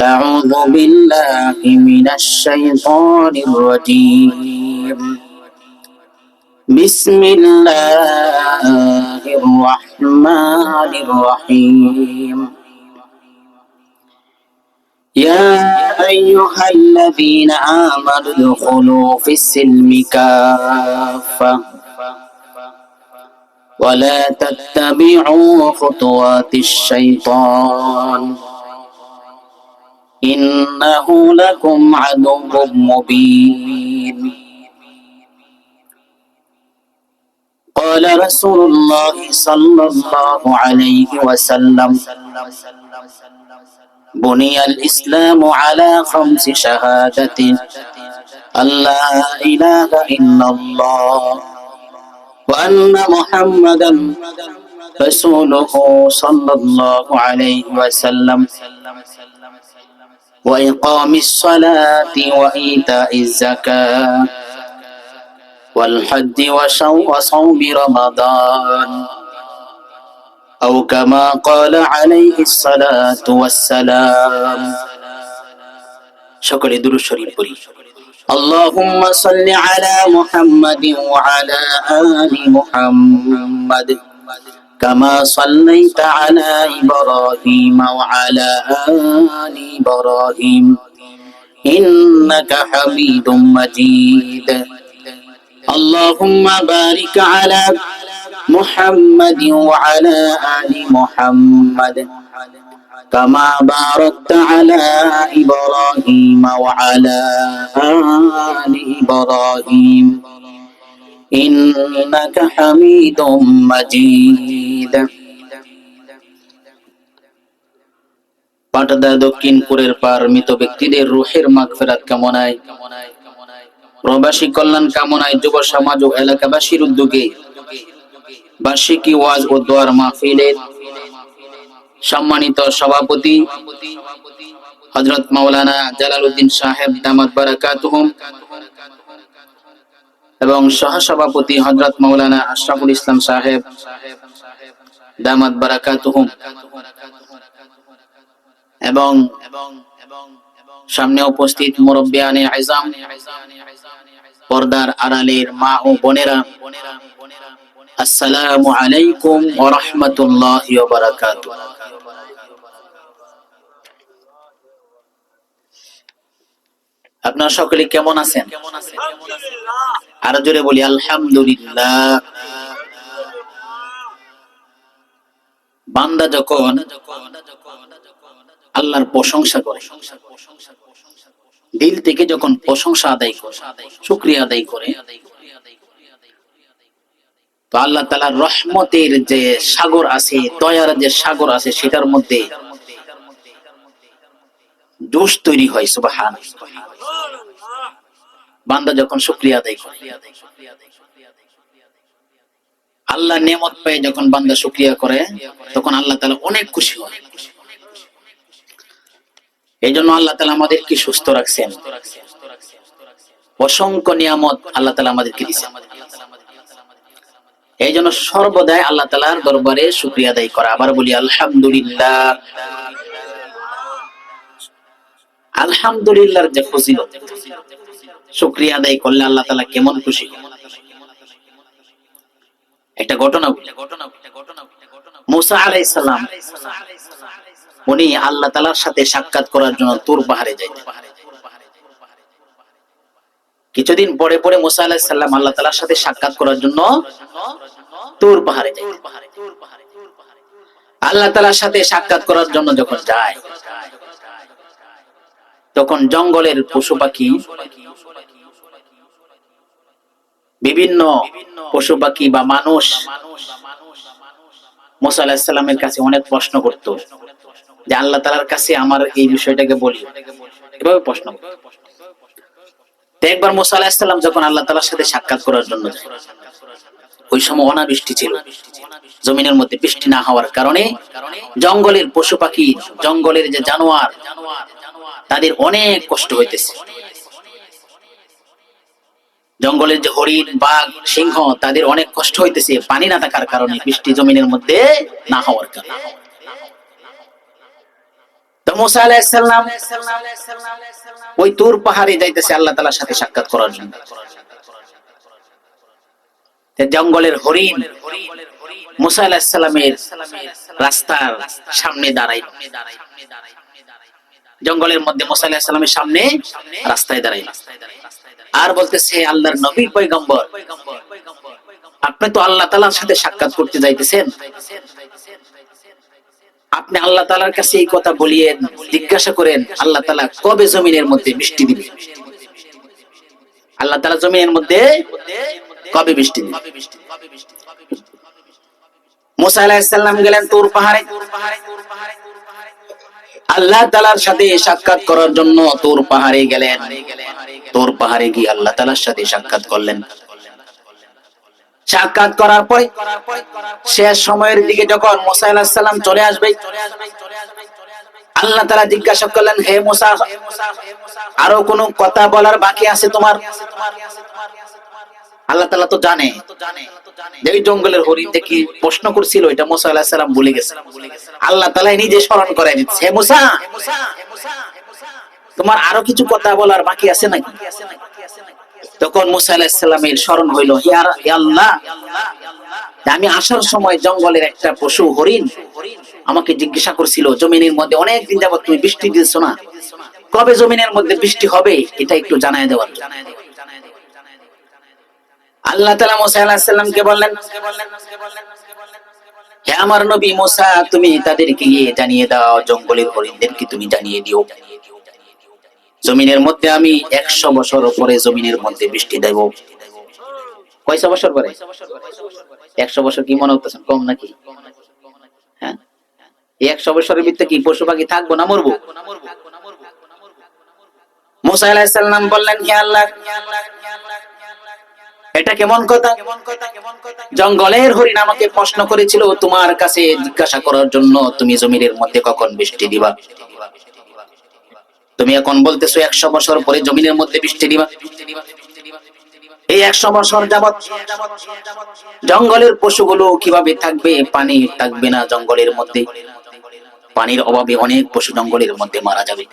أعوذ بالله من الشيطان الرجيم بسم الله الرحمن الرحيم يا أيها الذين آمنوا ادخلوا في السلم كافة ولا تتبعوا خطوات الشيطان إنه لكم عدو مبين قال رسول الله صلى الله عليه وسلم بني الإسلام على 5 شهادة أن لا إله إلا الله وأن محمدا رسوله صلى الله عليه وسلم وإقام الصلاة وإيتاء الزكاة والحج وصوم رمضان أو كما قال عليه الصلاة والسلام شكرا درود شريف পড়ি اللهم صل على محمد وعلى آل محمد كما صليت على إبراهيم وعلى آل إبراهيم إنك حميد مجيد اللهم بارك على محمد وعلى آل محمد كما باركت على إبراهيم وعلى آل إبراهيم إنك حميد مجيد পাটদা দক্ষিণপুরের পার মৃত ব্যক্তিদের রূহের মাগফিরাত কামনায় প্রবাসী কল্যাণ কামনায় যুব সমাজ ও এলাকাবাসীর উদ্যোগে বার্ষিকী ওয়াজ ও দোয়ার মাহফিলের সম্মানিত সভাপতি হযরত মাওলানা জালালউদ্দিন সাহেব দামাত বারাকাতুহুম এবং সহসভাপতি হযরত মাওলানা আশরাফুল ইসলাম সাহেব দামাত বারাকাতুহুম এবং সামনে উপস্থিত মুরব্বিয়ানে আযম পর্দার আড়ালের মা ও বোনেরা আসসালামু আলাইকুম ওয়া রাহমাতুল্লাহি ওয়া বারাকাতুহু। আপনারা সকলে কেমন আছেন? আরো জোরে বলি আলহামদুলিল্লাহ। বান্দা যখন আল্লাহর প্রশংসা করে, দিল থেকে যখন প্রশংসা আদায় করে, শুকরিয়া আদায় করে, তো আল্লাহ তাআলার রহমতের যে সাগর আছে, দয়ার যে সাগর আছে, সেটার মধ্যে জোশ তৈরি হয়। সুবহানাল্লাহ। বান্দা যখন শুকরিয়া আদায় করে, আল্লাহ নেয়ামত পেয়ে যখন বান্দা শুকরিয়া করে, তখন আল্লাহ তাআলা অনেক খুশি হয়। এইজন্য আল্লাহ তাআলা আমাদেরকে সুস্থ রাখছেন, অসংখ্য নিয়ামত আল্লাহ তাআলা আমাদেরকে দিয়েছেন। এইজন্য সর্বদাই আল্লাহ তাআলার দরবারে শুকরিয়া আদায় করা। আবার বলি আলহামদুলিল্লাহ। আলহামদুলিল্লাহর যে ফজিলত, শুকরিয়া আদায় করলে আল্লাহ তাআলা কেমন খুশি হন। একটা ঘটনা, মুসা আলাইহিস সালাম উনি আল্লাহ তাআলার সাথে সাক্ষাৎ করার জন্য তুর পাহাড়ে যাইতেন। কিছুদিন পরে পরে মুসা আলাইহিস সালাম আল্লাহ তাআলার সাথে সাক্ষাৎ করার জন্য তুর পাহাড়ে যাইতেন। আল্লাহ তাআলার সাথে সাক্ষাৎ করার জন্য যখন যায়, তখন জঙ্গলের পশু পাখি, বিভিন্ন পশু পাখি বা মানুষ মুসা আলাইহিস সালামের কাছে অনেক প্রশ্ন করত যে আল্লাহ তাআলার কাছে আমার এই বিষয়টাকে বলি, এভাবে প্রশ্ন করত। একবার মুসা আলাইহিস সালাম যখন আল্লাহ তাআলার সাথে সাক্ষাৎ করার জন্য যায়, ওই সময় অনাবৃষ্টি ছিল, জমিনের মধ্যে বৃষ্টি না হওয়ার কারণে জঙ্গলের পশু পাখি, জঙ্গলের যে জানোয়ার, তাদের অনেক কষ্ট হইতেছে। জঙ্গলের যে হরিণ, বাঘ, সিংহ তাদের অনেক কষ্ট হইতেছে পানি না থাকার কারণে, বৃষ্টি জমিনের মধ্যে না হওয়ার কারণে। তো মুসা আলাইহিস সালাম ওই তুর পাহাড়ে যাইতেছে আল্লাহ তাআলার সাথে সাক্ষাৎ করার জন্য। জঙ্গলের হরিণ মুসা আলাইহিস সালামের রাস্তার সামনে দাঁড়াইল। জঙ্গলের মধ্যে মুসা আলাইহিস সালামের সামনে রাস্তায় দাঁড়াইল আর বলতেছে, আল্লাহর নবী পয়গম্বর, আপনি তো আল্লাহ তাআলার সাথে সাক্ষাৎ করতে যাইতেছেন, আপনি আল্লাহ তাআলার কাছে এই কথা বলিয়েন, জিজ্ঞাসা করেন আল্লাহ তাআলা কবে জমিনের মধ্যে বৃষ্টি দিবে, আল্লাহ তাআলা জমিনের মধ্যে কবে বৃষ্টি দিবে। মুসা আলাইহিস সালাম গেলেন তুর পাহাড়ে আল্লাহ তাআলার সাথে সাক্ষাৎ করার জন্য। তুর পাহাড়ে গেলেন, তুর পাহাড়ে গিয়ে আল্লাহ তাআলার সাথে সাক্ষাৎ করলেন। সাক্ষাৎ করার পরে শেষ সময়ের দিকে যখন মুসা আলাইহিস সালাম চলে আসবে, আল্লাহ তাআলা জিজ্ঞাসা করলেন, হে মুসা, আরো কোনো কথা বলার বাকি আছে তোমার? আল্লাহ তাআলা তো জানে যে ওই জঙ্গলের হরিণ দেখি প্রশ্ন করছিল, এটা মুসা আলাইহিস সালাম ভুলে গেছে। আল্লাহ তাআলা নিজে স্মরণ করায় দিচ্ছে, হে মুসা, তোমার আরো কিছু কথা বলার বাকি আছে নাকি? তখন মুসা আলাইহিস সালামের স্মরণ হইল, হে আল্লাহ, আমি আসার সময় জঙ্গলের একটা পশু হরিণ আমাকে জিজ্ঞাসা করছিল, জমিনের মধ্যে অনেক দিন যাবত তুমি বৃষ্টি দিচ্ছ না, কবে জমিনের মধ্যে বৃষ্টি হবে এটা একটু জানায় দেওয়ার। আল্লাহ তাআলা মুসা আলাইহিস সালামকে বললেন, হে আমার নবী মুসা, তুমি তাদেরকে গিয়ে জানিয়ে দাও, জঙ্গলের হরিণদেরকে তুমি জানিয়ে দিও, জমিনের মধ্যে আমি 100 বছর পরে জমিনের মধ্যে বৃষ্টি দেব। কয়শো বছর পরে? 100 বছর কি মনে হচ্ছে কম নাকি? হ্যাঁ, 100 বছরের ভিতরে কি পশু পাখি থাকবো না মরবো? মুসা আলাইহিস সালাম বললেন, হে আল্লাহ, এটা কেমন কথা? জঙ্গলের হরিণ আমাকে প্রশ্ন করেছিল তোমার কাছে জিজ্ঞাসা করার জন্য, তুমি জমিনের মধ্যে কখন বৃষ্টি দিবা? তুমি এখন বলতেছো 100 বছর পরে জমিনের মধ্যে বৃষ্টি দিবা। এই 100 বছর যাবত জঙ্গলের পশুগুলো কিভাবে থাকবে? পানি থাকবে না জঙ্গলের মধ্যে, পানির অভাবে অনেক পশু জঙ্গলের মধ্যে মারা যাবে।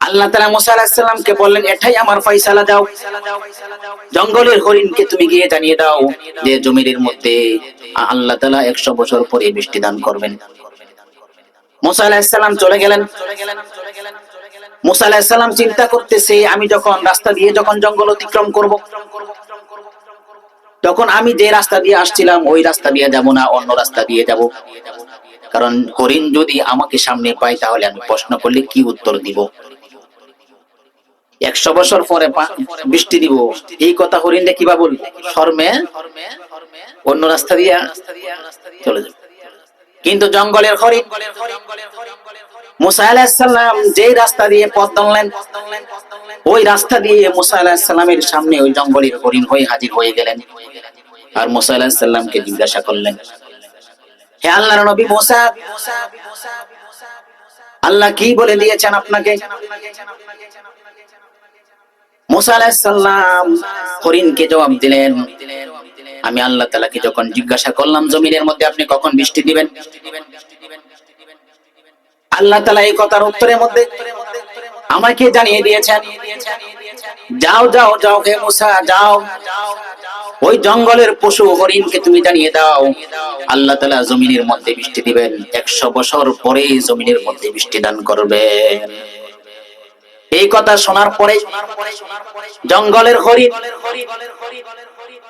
আল্লাহ তাআলা মুসা আলাইহিস সালামকে বললেন, এটাই আমার ফয়সালা, দাও, জঙ্গলের হরিণকে তুমি গিয়ে জানিয়ে দাও যে জমিনের মধ্যে আল্লাহ তাআলা 100 বছর পরে বৃষ্টি দান করবেন। মুসা আলাইহিস সালাম চলে গেলেন। মুসা আলাইহিস সালাম চিন্তা করতেছে, আমি যখন রাস্তা দিয়ে যখন জঙ্গল অতিক্রম করব, তখন আমি যে রাস্তা দিয়ে আসছিলাম ওই রাস্তা দিয়ে যাব না, অন্য রাস্তা দিয়ে যাব, কারণ হরিণ যদি আমাকে সামনে পায় তাহলে আমি প্রশ্ন করলে কি উত্তর দিব? 100 বছর পরে বৃষ্টি দিব এই কথা হরিণে কিভাবে বলবে? শরমে অন্য রাস্তা দিয়ে চলে যাবে। কিন্তু জঙ্গলের হরিণ মুসা আলাইহিস সালাম যে রাস্তা দিয়ে পথ ধরলেন, ওই রাস্তা দিয়ে মুসা আলাইহিস সালামের সামনে ওই জঙ্গলের হরিণ হয়ে হাজির হয়ে গেলেন। আর মুসা আলাইহিস সালামকে জিজ্ঞাসা করলেন, হে আল্লাহর নবী মুসা, আল্লাহ কি বলে দিয়েছেন আপনাকে? মুসা আলাইহিস সালাম হরিণকে জবাব দিলেন, আমি আল্লাহ তাআলাকে যখন জিজ্ঞাসা করলাম জমিনের মধ্যে আপনি কখন বৃষ্টি দিবেন, আল্লাহ তাআলা এই কথার উত্তরের মধ্যে আমাকে জানিয়ে দিয়েছেন, যাও যাও যাও হে মুসা, যাও ওই জঙ্গলের পশু হরিণকে তুমি জানিয়ে দাও আল্লাহ তাআলা জমিনের মধ্যে বৃষ্টি দিবেন, 100 বছর পরে জমিনের মধ্যে বৃষ্টি দান করবেন। এই কথা শোনার পরে জঙ্গলের হরিণ,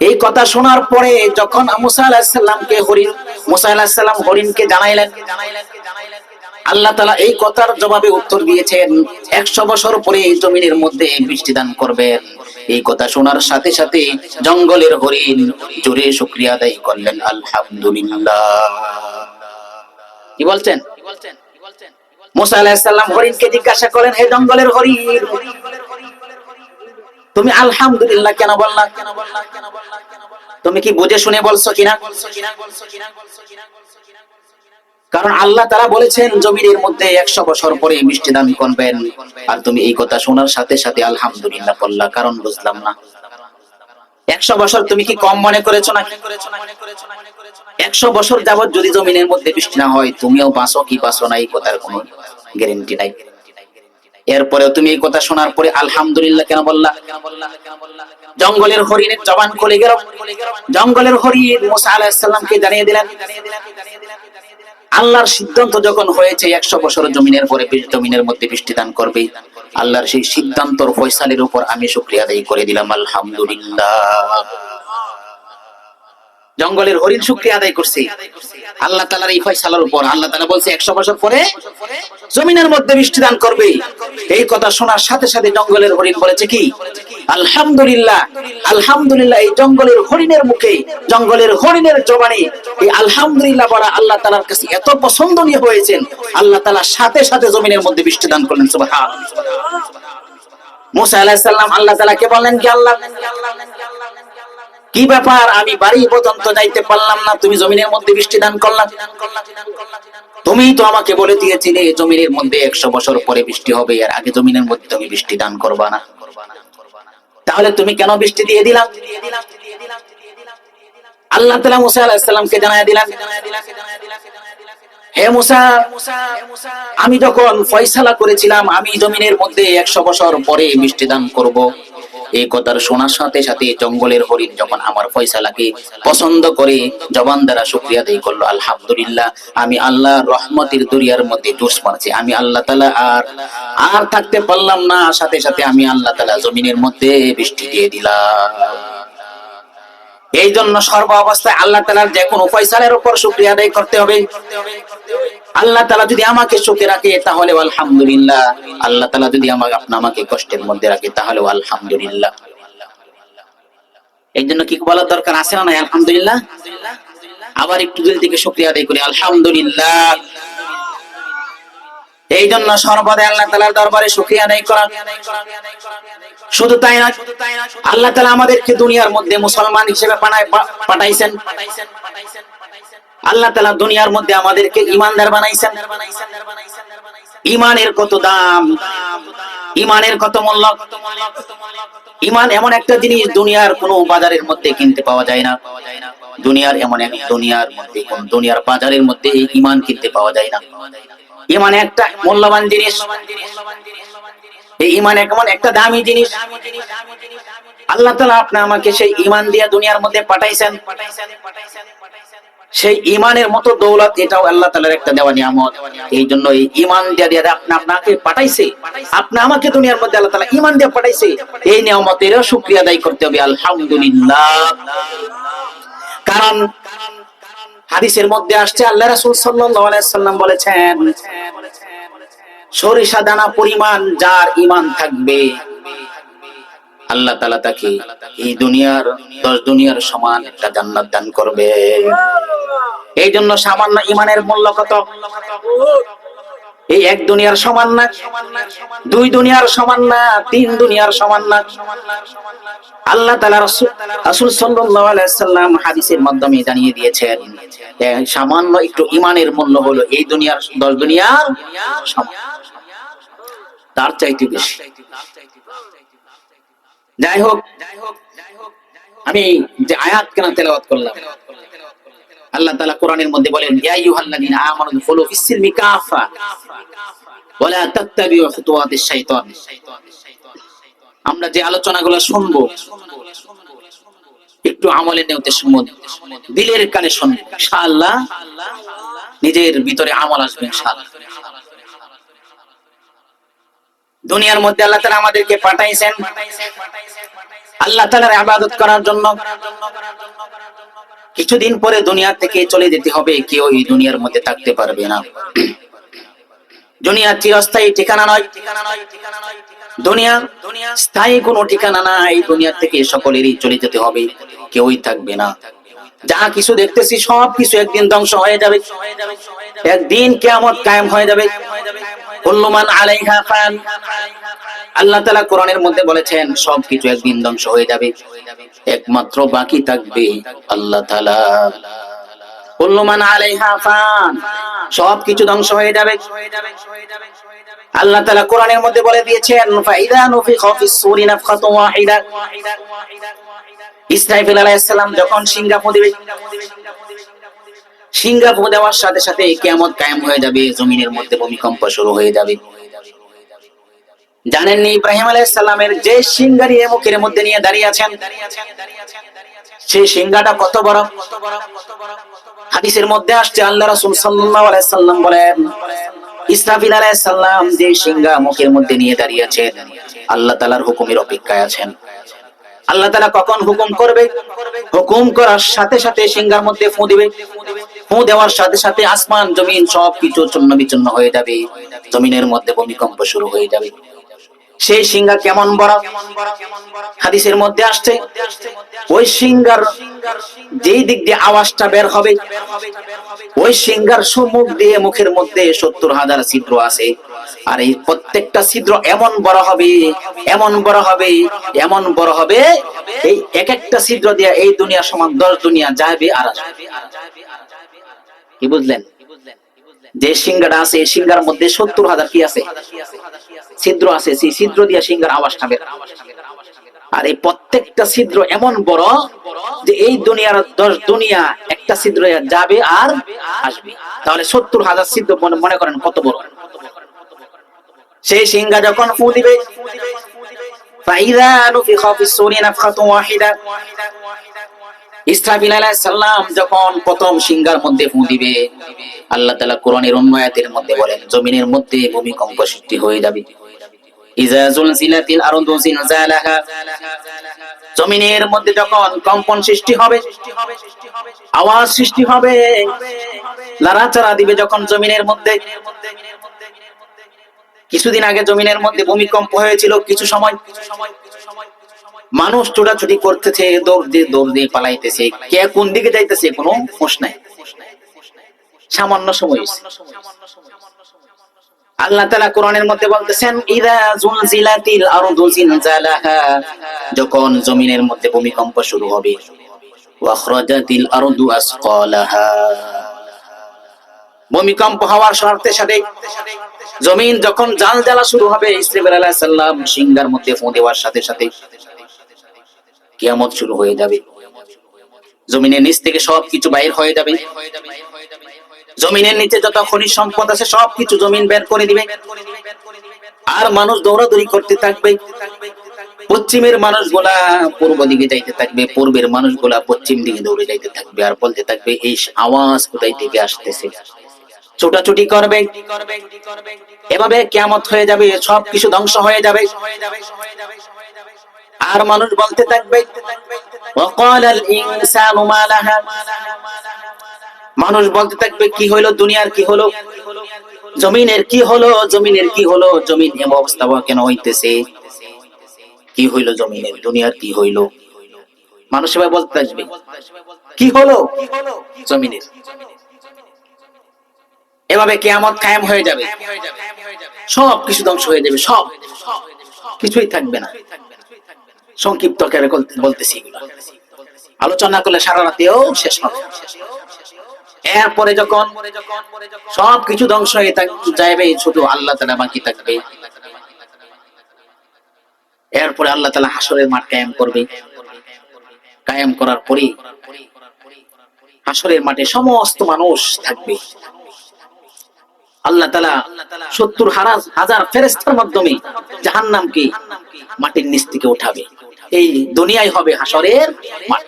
এই কথা শোনার পরে যখন মুসা আলাইহিস সালামকে মুসা আলাইহিস সালাম হরিণকে জানাইলেন, আল্লাহ তাআলা এই কথার জবাবে উত্তর দিয়েছেন 100 বছর পরে জমিনের মধ্যে বৃষ্টি দান করবেন। এই কথা শোনার সাথে সাথে জঙ্গলের হরিণ জোরে শুকরিয়া আদায় করলেন, আলহামদুলিল্লাহ। কি বলছেন? মুসা আলাইহিস সালাম হরিণকে জিজ্ঞাসা করেন, হে জঙ্গলের হরিণ, তুমি আলহামদুলিল্লাহ কেন বললা? তুমি কি বুঝে শুনে বলছো কিনা? কারণ আল্লাহ তাআলা বলেছেন জমিনের মধ্যে 100 বছর পরে বৃষ্টি দান করবেন, আর তুমি এই কথা শোনার সাথে সাথে আলহামদুলিল্লাহ বললা, কারণ বুঝলাম না। 100 বছর তুমি কি কম মনে করেছো নাকি? 100 বছর যাবত যদি জমিনের মধ্যে বৃষ্টি না হয়, তুমিও বাঁচো কি বাঁচো না এই কথার কোনো গ্যারান্টি নাই। এরপরেও তুমি এই কথা শোনার পরে আলহামদুলিল্লাহ কেন বললা? জঙ্গলের হরিণের জবান খুলে গেল। জঙ্গলের হরিণ মুসা আলাইহিস সালামকে জানিয়ে দিলেন, আল্লাহর সিদ্ধান্ত যখন হয়েছে 100 বছর জমিনের মধ্যে বৃষ্টি দান করবে, আল্লাহর সেই সিদ্ধান্তর ফয়সালের উপর আমি শুকরিয়া আদায় করে দিলাম আলহামদুলিল্লাহ। জঙ্গলের হরিণ শুকরিয়া আদায় করছে আল্লাহ তাআলার এই ফয়সালার উপর। আল্লাহ তাআলা বলছে 100 বছর পরে জমিনের মধ্যে বৃষ্টি দান করবে। এই কথা শোনার সাথে সাথে জঙ্গলের হরিণ বলেছে কি? আলহামদুলিল্লাহ। আলহামদুলিল্লাহ। এই জঙ্গলের হরিণের মুখে, জঙ্গলের হরিণের জবানে এই আলহামদুলিল্লাহ বলা আল্লাহ তাআলার কাছে এত পছন্দনীয় হয়েছেন, আল্লাহ তাআলা সাথে সাথে জমিনের মধ্যে বৃষ্টি দান করলেন। সুবহানাল্লাহ। মুসা আলাইহিস সালাম আল্লাহ তাআলাকে বললেন কি, আল্লাহ কি ব্যাপার, আমি বাড়ি পর্যন্ত যাইতে পারলাম না, তুমি জমিনের মধ্যে বৃষ্টি দান করলাম। তুমি তো আমাকে বলে দিয়েছিলে জমিনের মধ্যে 100 বছর পরে বৃষ্টি হবে, আর আগে জমিনের মধ্যে তুমি বৃষ্টি দান করবা না, তাহলে তুমি কেন বৃষ্টি দিয়ে দিলাম? আল্লাহ তাআলা মুসা আলাইহিস সালামকে জানায় দিলেন, হে মুসা, আমি যখন ফয়সালা করেছিলাম আমি জমিনের মধ্যে 100 বছর পরে বৃষ্টি দান করব, এই কথার শোনার সাথে সাথে জঙ্গলের হরিণ যখন আমার ফয়সালাকে পছন্দ করে জবান দ্বারা শুকরিয়া আদায় করলো আলহামদুলিল্লাহ, আমি আল্লাহর রহমতের দরিয়ার মধ্যে জোশ মারছি, আমি আল্লাহ তাআলা আর থাকতে পারলাম না, সাথে সাথে আমি আল্লাহ তাআলা জমিনের মধ্যে বৃষ্টি দিয়ে দিলাম। এই জন্য সর্ব অবস্থায় আল্লাহ তাআলার যে কোনো ফয়সালার উপর শুকরিয়া আদায় করতে হবে। আল্লাহ তাআলা যদি আমাকে সুখে রাখে তাহলে আলহামদুলিল্লাহ, আল্লাহ তাআলা যদি আমাকে কষ্টের মধ্যে রাখে তাহলে আলহামদুলিল্লাহ। এই জন্য কি বলার দরকার আছে না নাই? আলহামদুলিল্লাহ। আবার একটু দিল থেকে শুকরিয়া আদায় করি আলহামদুলিল্লাহ। এই জন্য সর্বদা আল্লাহ তাআলার দরবারে শুকরিয়া আদায় করা। শুধু তাই না, আল্লাহ তাআলা আমাদেরকে দুনিয়ার মধ্যে মুসলমান হিসেবে পাঠাইছেন। আল্লাহ তাআলা দুনিয়ার মধ্যে আমাদেরকে ঈমানদার বানাইছেন। ঈমানের কত দাম, ঈমানের কত মূল্য। ঈমান এমন একটা জিনিস দুনিয়ার কোনো বাজারের মধ্যে কিনতে পাওয়া যায় না। দুনিয়ার বাজারের মধ্যে এই ঈমান কিনতে পাওয়া যায় না। ঈমান একটা মূল্যবান জিনিস, এই ঈমান এমন একটা দামি জিনিস। আল্লাহ তাআলা আমাকে সেই ঈমান দিয়ে দুনিয়ার মধ্যে পাঠাইছেন। সেই ঈমানের মতো দৌলত এটাও আল্লাহ তাআলার একটা দেওয়া নিয়ামত। এই জন্য এই ঈমান দিয়ে আপনাকে পাঠাইছে, আমাকে দুনিয়ার মধ্যে আল্লাহ তাআলা ঈমান দিয়ে পাঠাইছে, এই নিয়ামতেরও শুকরিয়া আদায় করতে হবে আলহামদুলিল্লাহ। কারণ হাদিসের মধ্যে আসছে আল্লাহ রাসূল সাল্লাল্লাহু আলাইহি সাল্লাম বলেছেন, সরিষা দানা পরিমাণ যার ঈমান থাকবে আল্লাহ তাআলা তাকে এই দুনিয়ার 10 দুনিয়ার সমান একটা জান্নাত দান করবে। এই জন্য সামান্য ঈমানের মূল্য কত? এই 1 দুনিয়ার সমান না, 2 দুনিয়ার সমান না, 3 দুনিয়ার সমান না। আল্লাহ তাআলা রাসূল সাল্লাল্লাহু আলাইহি সাল্লাম হাদিসের মাধ্যমে জানিয়ে দিয়েছেন, সামান্য একটু ঈমানের মূল্য হলো এই দুনিয়ার 10 দুনিয়ার সমান, তার চাইতে বেশি। যাই হোক, আমি যে আয়াত কেন তেলাওয়াত করলাম, আল্লাহ তাআলা কোরআনের মধ্যে বলেন, ইয়া আইয়ুহাল্লাযীনা আমানু দুখুলু ফিস-সিলমি কাফা ওয়া লা তাত্তাবিউ খুতুওয়াতিশ শাইতান। আমরা যে আলোচনাগুলো শুনবো একটু আমলে নেওতে শুনবো, দিলের কানে শুনবো, ইনশাআল্লাহ নিজের ভিতরে আমল আসবে ইনশাআল্লাহ। দুনিয়ার মধ্যে আল্লাহ তাআলা আমাদেরকে পাঠাইছেন আল্লাহ তাআলার ইবাদত করার জন্য। কিছুদিন পরে দুনিয়া থেকে চলে যেতে হবে, কেউ এই দুনিয়ার মধ্যে থাকতে পারবে না। দুনিয়া চিরস্থায়ী ঠিকানা নয়, দুনিয়া স্থায়ী কোনো ঠিকানা না। এই দুনিয়া থেকে সকলেরই চলে যেতে হবে, কেউই থাকবে না। যা কিছু দেখতেছি সব কিছু একদিন ধ্বংস হয়ে যাবে, একদিন কিয়ামত কায়েম হয়ে যাবে। কুল্লু মান আলাইহা ফান। আল্লাহ তাআলা কোরআনের মধ্যে বলেছেন সবকিছু একদিন ধ্বংস হয়ে যাবে, একমাত্র বাকি থাকবে আল্লাহ তাআলা। কুল্লু মান আলাইহা ফান, সবকিছু ধ্বংস হয়ে যাবে। আল্লাহ তাআলা কোরআনের মধ্যে বলে দিয়েছেন ফাইদা নুফিখা ফিস সূরি নাফখাতুন ওয়াহিদা, ইসরাফিল আলাইহিস সালাম যখন সিংহা ফু দিবে, সিংহা ফু দেওয়ার সাথে সাথে কিয়ামত কায়েম হয়ে যাবে, জমিনের মধ্যে ভূমিকম্প শুরু হয়ে যাবে। জানেননি ইব্রাহিম আলাইহিস সালামের যে সিংহা নিয়ে মুখের মধ্যে নিয়ে দাঁড়িয়ে আছেন, সেই সিংহাটা কত বড়? হাদিসের মধ্যে আসছে আল্লাহ রাসূল সাল্লাল্লাহু আলাইহি সাল্লাম বলেন, ইসরাফিল আলাইহিস সালাম যে সিংহা মুখের মধ্যে নিয়ে দাঁড়িয়ে আছেন, আল্লাহ তাআলার হুকুমের অপেক্ষায় আছেন। আল্লাহ তাআলা কখন হুকুম করবে? হুকুম করার সাথে সাথে সিংহার মধ্যে ফু দিবে, ফু দেওয়ার সাথে সাথে আসমান জমিন সবকিছু চূর্ণ বিচূর্ণ হয়ে যাবে, জমিনের মধ্যে ভূমিকম্প শুরু হয়ে যাবে। সেই সিংহা কেমন বড়? হাদিসের মধ্যে আসছে ওই সিংহার যেই দিক দিয়ে আওয়াজটা বের হবে, ওই সিংহার সম্মুখ দিয়ে মুখের মধ্যে ৭০,০০০ ছিদ্র আছে, আর এই প্রত্যেকটা ছিদ্র এমন বড় হবে, এমন বড় হবে, এমন বড় হবে, এই এক একটা ছিদ্র দিয়ে এই দুনিয়া সমান ১০ দুনিয়া যাবে আর আসবে। কি বুঝলেন? যে সিংহাটা আছে এই সিংহার মধ্যে ৭০,০০০ কি আছে? ছিদ্র আছে, সেই ছিদ্র দিয়ে সিংহার আওয়াজটা বের। আর এই প্রত্যেকটা ছিদ্র এমন বড় যে এই দুনিয়ার ১০ দুনিয়া একটা ছিদ্র যাবে আর আসবে। তাহলে ৭০,০০০ ছিদ্র মনে করেন কত বড়। সেই সিংহা যখন ফু দিবে, ফাইযা নুফিখা ফিস সূরি নাফখাতুন ওয়াহিদা, ইসরাফিল আলাইহিস সালাম যখন প্রথম সিংহার মধ্যে ফু দিবে, আল্লাহ তাআলা কোরআনের অন্য আয়াতের মধ্যে বলেন জমিনের মধ্যে ভূমিকম্প সৃষ্টি হয়ে যাবে। ইযা যুলজিলাতিল আরদু জিলজালাহা, জমিনের মধ্যে যখন কম্পন সৃষ্টি হবে, আওয়াজ সৃষ্টি হবে, লড়াচড়া দিবে যখন জমিনের মধ্যে। কিছুদিন আগে জমিনের মধ্যে ভূমিকম্প হয়েছিল, কিছু সময় মানুষ ছোটাছুটি করতেছে, দৌড় দিয়ে পালাইতেছে, কে কোন দিকে যাইতেছে কোনো হুঁশ নাই। সামান্য সময় আল্লাহ তাআলা কোরআনের মধ্যে বলতেছেন ইযা যুলজিলাতিল আরদু জিলজালাহা, যখন জমিনের মধ্যে ভূমিকম্প শুরু হবে, ওয়া আখরাজাতিল আরদু আসকালাহা, ভূমিকম্প হওয়ার সাথে সাথে জমিন যখন জালজালা শুরু হবে, ইসরাফিল আলাইহিস সালাম সিংহার মধ্যে ফু দেওয়ার সাথে সাথে কিয়ামত শুরু হয়ে যাবে। জমিনের নিচ থেকে সবকিছু বাইর হয়ে যাবে, জমিনের নিচে যত খনিজ সম্পদ আছে সবকিছু জমিন বের করে দিবে, আর মানুষ দৌড়াদৌড়ি করতে থাকবে। পশ্চিমের মানুষগুলা পূর্ব দিকে যাইতে থাকবে, পূর্বের মানুষগুলা পশ্চিম দিকে দৌড়ে যাইতে থাকবে, আর বলতে থাকবে এই আওয়াজ কোথায় থেকে আসতেছে, ছোটাছুটি করবে। এভাবে কিয়ামত হয়ে যাবে, সবকিছু ধ্বংস হয়ে যাবে। আর মানুষ বলতে থাকবে ওয়াকালাল ইনসানু মা লাহা, মানুষ বলতে থাকবে কি হলো, দুনিয়ার কি হলো, জমিনের কি হলো, জমিনের কি হলো, জমিন এমন অবস্থা কেন হইতেছে, কি হইলো জমিনের, দুনিয়ার কি হইলো। মানুষ সবাই বলতে থাকবে কি হলো জমিনের। এভাবে কিয়ামত কায়েম হয়ে যাবে, সব কিছু ধ্বংস হয়ে যাবে, সব কিছুই থাকবে না। সংক্ষিপ্ত আকারে বলতেছি, আলোচনা করলে সারা রাতেও শেষ হবে। এরপরে যখন সবকিছু ধ্বংস হয়ে যাবে, শুধু আল্লাহ তাআলা বাকি থাকবে। এরপরে আল্লাহ তাআলা হাসরের মাঠ কায়েম করবে। কায়েম করার পরে হাসরের মাঠে সমস্ত মানুষ থাকবে। আল্লাহ তাআলা ৭০,০০০ ফেরেশতার মাধ্যমে জাহান্নামকে মাটির নিচ থেকে উঠাবে। এই দুনিয়ায় হবে হাসরের মাঠ।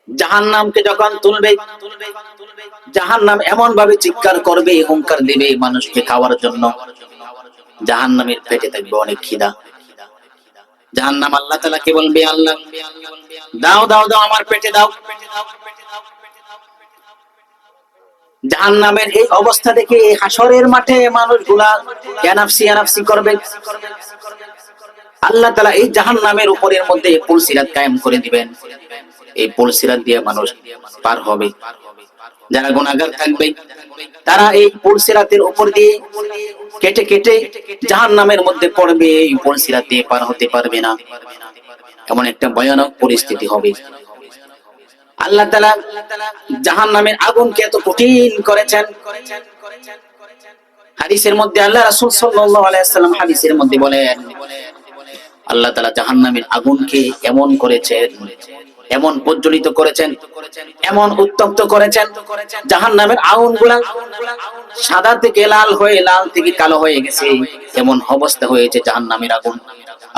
জাহান্নামকে যখন তুলবে, জাহান্নাম এমন ভাবে চিৎকার করবে, হুঙ্কার দেবে মানুষকে খাওয়ার জন্য। জাহান্নামের পেটে থাকবে অনেক খিদা। জাহান্নাম আল্লাহ তাআলাকে বলবে আল্লাহ দাও দাও দাও, আমার পেটে দাও। জাহান্নামের এই অবস্থা দেখে হাসরের মাঠে মানুষগুলা ইয়ানাফসি ইয়ানাফসি করবে। আল্লাহ তাআলা এই জাহান্নামের উপরের মধ্যে পুল সিরাত কায়েম করে দিবেন। এই পুল সিরাত দিয়ে মানুষ পার হবে। যারা গুনাহগার থাকবে তারা এই পুল সিরাতের উপর দিয়ে কেটে কেটে জাহান্নামের মধ্যে পড়বে। এই পুল সিরাত দিয়ে পার হতে পারবে না, এমন একটা ভয়ানক পরিস্থিতি হবে। আল্লাহ তাআলা জাহান্নামের আগুনকে এত কঠিন করেছেন। হাদিসের মধ্যে আল্লাহ রাসূল সাল্লাল্লাহু আলাইহি ওয়াসাল্লাম হাদিসের মধ্যে বলেন, আল্লাহ তাআলা জাহান্নামের আগুনকে এমন করেছেন, এমন প্রজ্বলিত করেছেন, এমন উত্তপ্ত করেছেন, জাহান্নামের আগুনগুলা সাদা থেকে লাল হয়ে, লাল থেকে কালো হয়ে গেছে, এমন অবস্থা হয়েছে জাহান্নামের আগুন।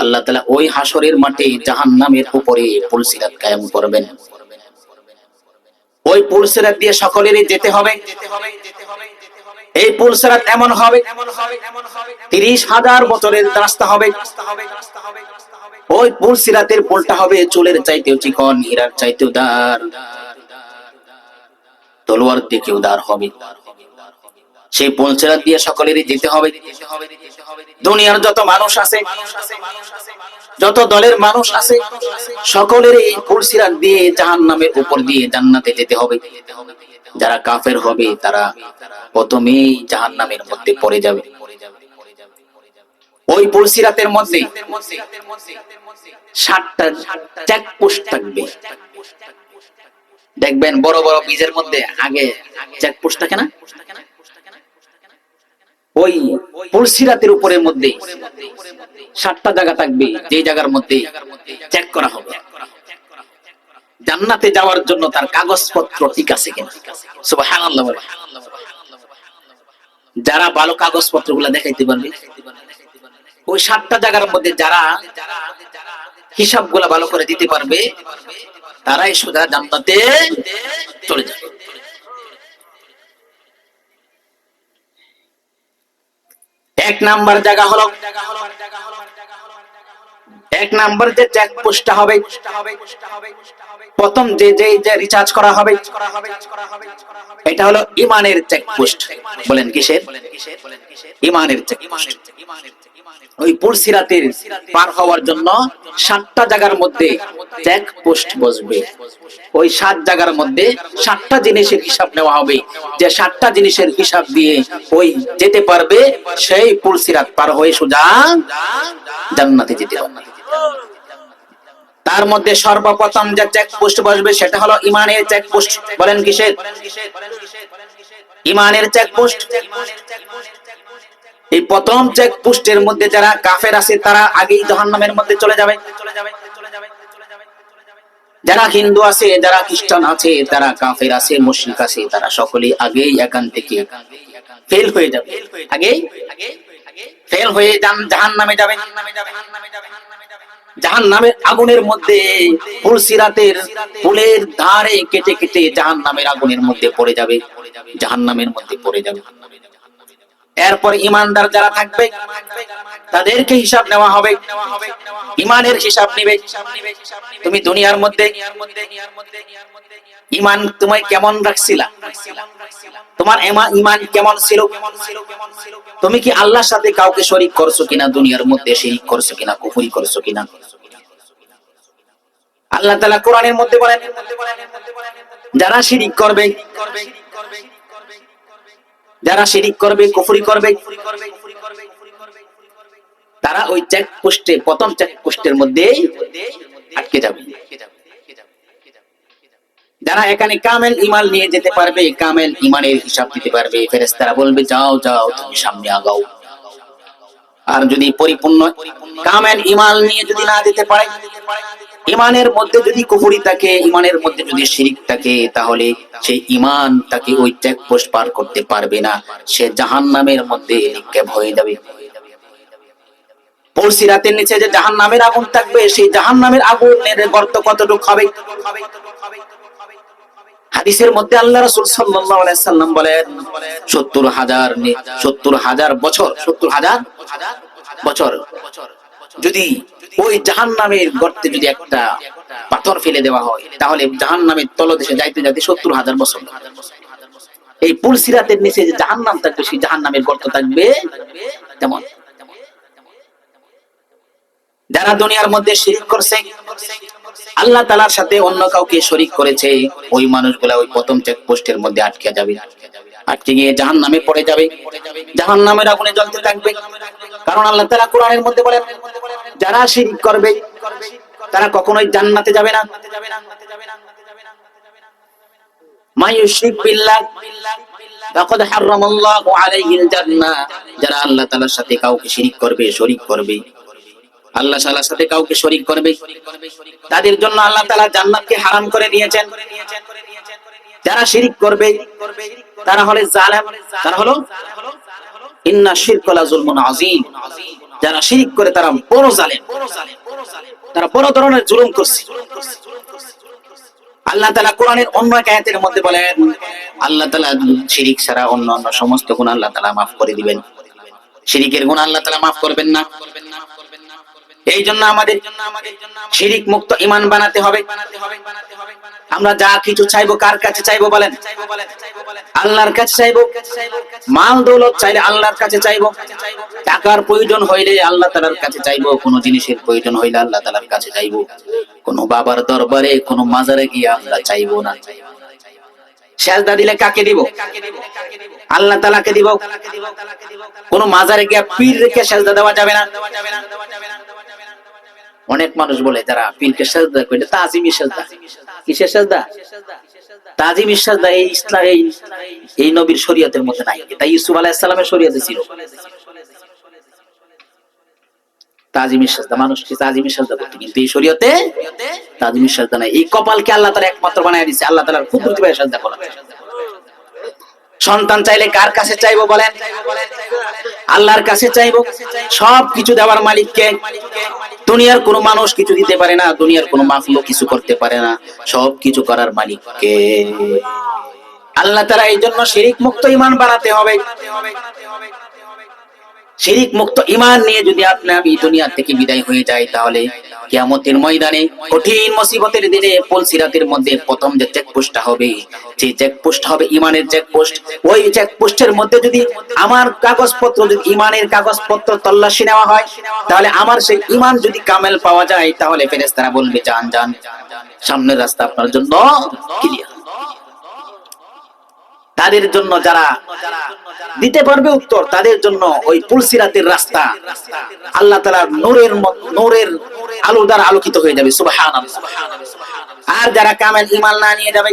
আল্লাহ তাআলা ওই হাসরের মাঠে জাহান্নামের উপরে পুলসিরাত কায়েম করবেন। ওই পুলসিরাত দিয়ে সকলেরই যেতে হবে। এই পুলসিরাত এমন হবে 30,000 বছরের রাস্তা হবে। ওই পুলসিরাতের পুলটা হবে চুলের চাইতেও চিকন, হীরার চাইতেও দার, তলোয়ার থেকেও দার হবে। সেই পুলসিরাত দিয়ে সকলেরই যেতে হবে। দুনিয়ার যত মানুষ আছে, যত দলের মানুষ আছে, সকলের এই পুলসিরাত দিয়ে জাহান্নামের উপর দিয়ে জান্নাতে যেতে হবে। যারা কাফের হবে তারা প্রথমেই জাহান্নামের মধ্যে পড়ে যাবে। ওই পুলসিরাতের মধ্যে 7টা চেকপোস্ট থাকবে। দেখবেন বড় বড় ব্রিজের মধ্যে আগে চেকপোস্ট থাকে না? ওই পুলসিরাতের উপরের মধ্যে 7টা জায়গা থাকবে, যে জায়গার মধ্যে চেক করা হবে জান্নাতে যাওয়ার জন্য তার কাগজপত্র ঠিক আছে কিনা। সুবহানাল্লাহ। যারা ভালো কাগজপত্র গুলা দেখাইতে পারবে, ওই 7টা জায়গার মধ্যে যারা হিসাব গুলা ভালো করে দিতে পারবে, তারাই সোজা জান্নাতে চলে যাবে। এক নাম্বার জায়গা হলো, এক নাম্বার যে চেকপোস্টটা হবে, প্রথম যে রিচার্জ করা হবে, এটা হলো ঈমানের চেকপোস্ট। বলেন কিসের? ঈমানের চেকপোস্ট। ওই পুলসিরাতের পার হওয়ার জন্য 7টা জায়গার মধ্যে চেকপোস্ট বসবে। ওই 7 জায়গার মধ্যে 7টা জিনিসের হিসাব নেওয়া হবে। যে 7টা জিনিসের হিসাব দিয়ে ওই যেতে পারবে, সেই পুলসিরাত পার হয়ে সোজা জান্নাতে যেতে পারবে। তার মধ্যে সর্বপ্রথম যে চেকপোস্ট বসবে সেটা হলো ঈমানের চেকপোস্ট। বলেন কিসের? ঈমানের চেকপোস্ট। এই প্রথম চেকপোস্টের মধ্যে যারা কাফের আছে তারা আগেই জাহান্নামের মধ্যে চলে যাবে। যারা হিন্দু আছে, যারা খ্রিস্টান আছে, যারা কাফের আছে, মুশরিক আছে, তারা সকলেই আগেই এখান থেকে ফেল হয়ে যাবে। আগেই ফেল হয়ে জাহান্নামে যাবে। জাহান্নামের আগুনের মধ্যে পুলসিরাতের পুলের ধারে কেটে কেটে জাহান্নামের আগুনের মধ্যে পড়ে যাবে, জাহান্নামের মধ্যে পড়ে যাবে। এরপর ঈমানদার যারা থাকবে তাদেরকে হিসাব নেওয়া হবে। ঈমানের হিসাব নেবে। তুমি দুনিয়ার মধ্যে ঈমান তুমি কেমন রাখছিলা? তোমার ঈমান কেমন ছিল? তুমি কি আল্লাহর সাথে কাউকে শরীক করছো কিনা? দুনিয়ার মধ্যে শিরক করছো কিনা? কুফরি করছো কিনা? আল্লাহ তাআলা কোরআনের মধ্যে বলেন, যারা শিরক করবে, যারা শিরক করবে, কুফরি করবে, তারা ওই চেকপোস্টে, প্রথম চেকপোস্টের মধ্যে আটকে যাবে। যারা এখানে কামেল ঈমান নিয়ে যেতে পারবে, কামেল ঈমানের হিসাব দিতে পারবে, ফেরেশতারা বলবে যাও যাও তুমি সামনে আগাও। আর যদি পরিপূর্ণ কামেল ঈমান নিয়ে যদি না যেতে পারে, ঈমানের মধ্যে যদি কুফরি থাকে, ঈমানের মধ্যে যদি শিরক থাকে, তাহলে সেই ঈমান তাকে ওই চেকপোস্ট পার করতে পারবে না, সে জাহান্নামের মধ্যে নিক্ষেপ হয়ে যাবে। পুলসিরাতের নিচে যে জাহান্নামের আগুন থাকবে, সেই জাহান্নামের আগুনের গর্ত কতটুকু হবে? হাদিসের মধ্যে আল্লাহ রাসূল সাল্লাল্লাহু আলাইহি সাল্লাম বলেন 70,000 বছর, 70,000 বছর যদি ওই জাহান্নামের গর্তে যদি একটা পাথর ফেলে দেওয়া হয়, তাহলে জাহান্নামের তলদেশে যাইতে যাইতে 70,000 বছর। এই পুলসিরাতের নিচে যে জাহান্নাম থাকবে, সেই জাহান্নামের গর্ত থাকবে তেমন। যারা দুনিয়ার মধ্যে শিরক করছে, আল্লাহ তাআলার সাথে অন্য কাউকে শরীক করেছে, ওই মানুষগুলা ওই প্রথম চেকপোস্টের মধ্যে আটকে যাবে। আটকে গিয়ে জাহান্নামে পড়ে যাবে, জাহান্নামের আগুনে জ্বলতে থাকবে। কারণ আল্লাহ তাআলা কোরআনের মধ্যে বলেন, যারা শিরক করবে তারা কখনোই জান্নাতে যাবে না। মায়ুশরিক বিল্লাহ ফাকাদ হারামাল্লাহু আলাইহিল জান্নাহ, যারা আল্লাহ তাআলার সাথে কাউকে শিরিক করবে, শরীক করবে, আল্লাহ তাআলার সাথে কাউকে শরীক করবে, তাদের জন্য আল্লাহ তাআলা জান্নাতকে হারাম করে দিয়েছেন। যারা শিরিক করবে তারা হলো জালেম, তারা হলো ইন্না শিরকা লা যুলমুন আযীম, যারা শিরিক করে তারা বড় জালেম, তারা বড় ধরনের জুলুম করছে। আল্লাহ তাআলা কোরআনের অন্য এক আয়াতের মধ্যে বলেন, আল্লাহ তাআলা শিরিক ছাড়া অন্যান্য সমস্ত গুনাহ আল্লাহ তাআলা মাফ করে দিবেন, শিরিকের গুনাহ আল্লাহ তাআলা মাফ করবেন না। এই জন্য আমাদের শিরিক মুক্ত ঈমান বানাতে হবে। আমরা যা কিছু চাইবো কার কাছে চাইবো বলেন? আল্লাহর কাছে চাইবো। মাল দৌলত চাইলে আল্লাহর কাছে চাইবো, টাকার প্রয়োজন হইলে আল্লাহ তাআলার কাছে চাইবো, কোন জিনিসের প্রয়োজন হইলে আল্লাহ তাআলার কাছে চাইবো। কোন বাবার দরবারে কোন মাজারে গিয়ে আমরা চাইবো না। সেজদা দিলে কাকে দিব? আল্লাহ তাআলাকে দিব। কোন মাজারে গিয়ে পীর রেখে সেজদা দেওয়া যাবে না। অনেক মানুষ বলে যারা পীরকে সেজদা করে, তাজিমি সেজদা। কিসের সেজদা? তাজিমি সেজদা। এই ইসলাম এই নবীর শরীয়তের মধ্যে নাই, এটা ইউসুফ আলাইহিস সালামের শরীয়তে ছিল। তাজিমি সেজদা, মানুষ কি তাজিমি সেজদা করতে, কিন্তু এই শরীয়তে তাজিমি সেজদা নাই। এই কপালকে আল্লাহ তাআলা একমাত্র বানায় দিয়েছে আল্লাহ তাআলার কুদরতি ভাবে সেজদা করা। সন্তান চাইলে কার কাছে চাইবো বলেন? আল্লাহর কাছে চাইবো। সব কিছু দেওয়ার মালিককে। দুনিয়ার কোনো মানুষ কিছু দিতে পারে না, দুনিয়ার কোনো মাখলুক কিছু করতে পারে না, সব কিছু করার মালিককে আল্লাহ তাআলা। এই জন্য শিরিক মুক্ত ঈমান বানাতে হবে। শিরিক মুক্ত ঈমান নিয়ে যদি আপনি আমি দুনিয়া থেকে বিদায় হয়ে যাই, তাহলে কিয়ামতের ময়দানে কঠিন মুসিবতের দিনে পুলসিরাতের মধ্যে প্রথম যে চেকপোস্টটা হবে, যে চেকপোস্ট হবে ঈমানের চেকপোস্ট, ওই চেকপোস্টের মধ্যে যদি আমার কাগজপত্র, যদি ঈমানের কাগজপত্র তল্লাশি নেওয়া হয়, তাহলে আমার সেই ঈমান যদি কামেল পাওয়া যায়, তাহলে ফেরেশতারা বলবে যান যান, সামনের রাস্তা আপনার জন্য ক্লিয়ার। তাদের জন্য যারা দিতে পারবে উত্তর, তাদের জন্য ওই পুলসিরাতের রাস্তা আল্লাহ তাআলার নূরের আলো দ্বারা আলোকিত হয়ে যাবে। সুবহানাল্লাহ। আর যারা কামেল ঈমান না নিয়ে যাবে,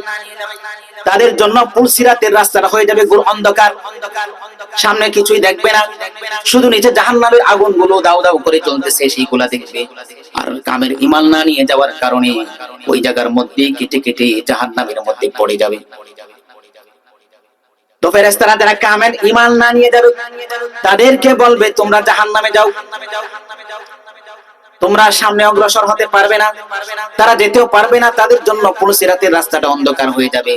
তাদের জন্য পুলসিরাতের রাস্তাটা হয়ে যাবে ঘোর অন্ধকার, সামনে কিছুই দেখবে না, শুধু নিচে জাহান্নামের আগুনগুলো দাউ দাউ করে জ্বলতেছে, সেইগুলা দেখবে। আর কামেল ঈমান না নিয়ে যাওয়ার কারণে ওই জায়গার মধ্যে কেটে কেটে জাহান্নামের মধ্যে পড়ে যাবে। তো ফেরেশতারা যারা কামেল ঈমান না নিয়ে যাবে, তাদেরকে বলবে তোমরা জাহান্নামে যাও, তোমরা সামনে অগ্রসর হতে পারবে না, তারা যেতেও পারবে না, তাদের জন্য পুলসিরাতের রাস্তাটা অন্ধকার হয়ে যাবে।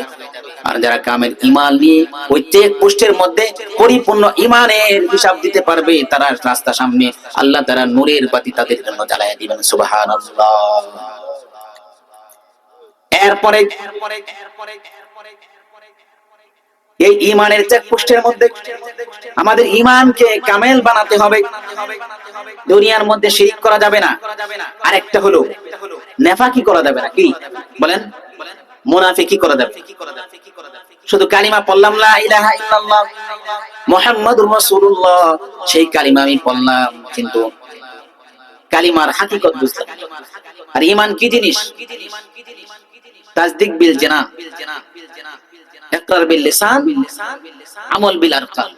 আর যারা কামেল ঈমান নিয়ে ওই চেক পোস্টের মধ্যে পরিপূর্ণ ঈমানের হিসাব দিতে পারবে, তারা রাস্তা সামনে আল্লাহ তাআলা নূরের বাতি তাদের জন্য জ্বালায় দিবেন। সুবহানাল্লাহ। এরপরে এই ঈমানের চেকপোস্টের মধ্যে আমাদের ঈমানকে কামেল বানাতে হবে। দুনিয়ার মধ্যে শিরক করা যাবে না। আরেকটা হলো নেফাকি করা যাবে না। কি বলেন? মুনাফিকি করা যাবে। শুধু কালিমা পড়লাম লা ইলাহা ইল্লাল্লাহ মুহাম্মাদুর রাসূলুল্লাহ, সেই কালিমা আমি পড়লাম, কিন্তু কালিমার হাকিকত বুঝলাম। আর ঈমান কি জিনিস? তাসদিক বিল জানান, ইকরার বিল লিসান, আমল বিল আরকান।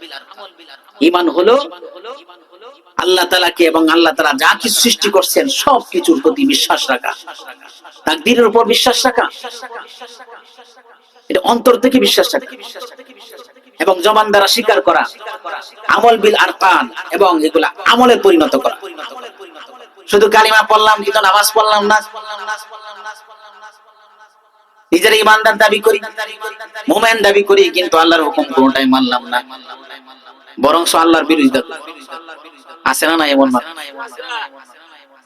ঈমান হলো আল্লাহ তাআলাকে এবং আল্লাহ তাআলা যা কিছু সৃষ্টি করছেন সব কিছুর প্রতি বিশ্বাস রাখা, তাকদীরের উপর বিশ্বাস রাখা, এটা অন্তর থেকে বিশ্বাস রাখা এবং জবান দ্বারা স্বীকার করা, আমল বিল আরকান, এবং এগুলা আমলে পরিণত করা। শুধু কালিমা পড়লাম কিন্তু নামাজ পড়লাম না, নিজের ঈমানদার দাবি করি, মুমিন দাবি করি, কিন্তু আল্লাহর হুকুম কোনটাই মানলাম না, বরং আল্লাহর বিরোধিতা করি। আছে না? এমন মানুষ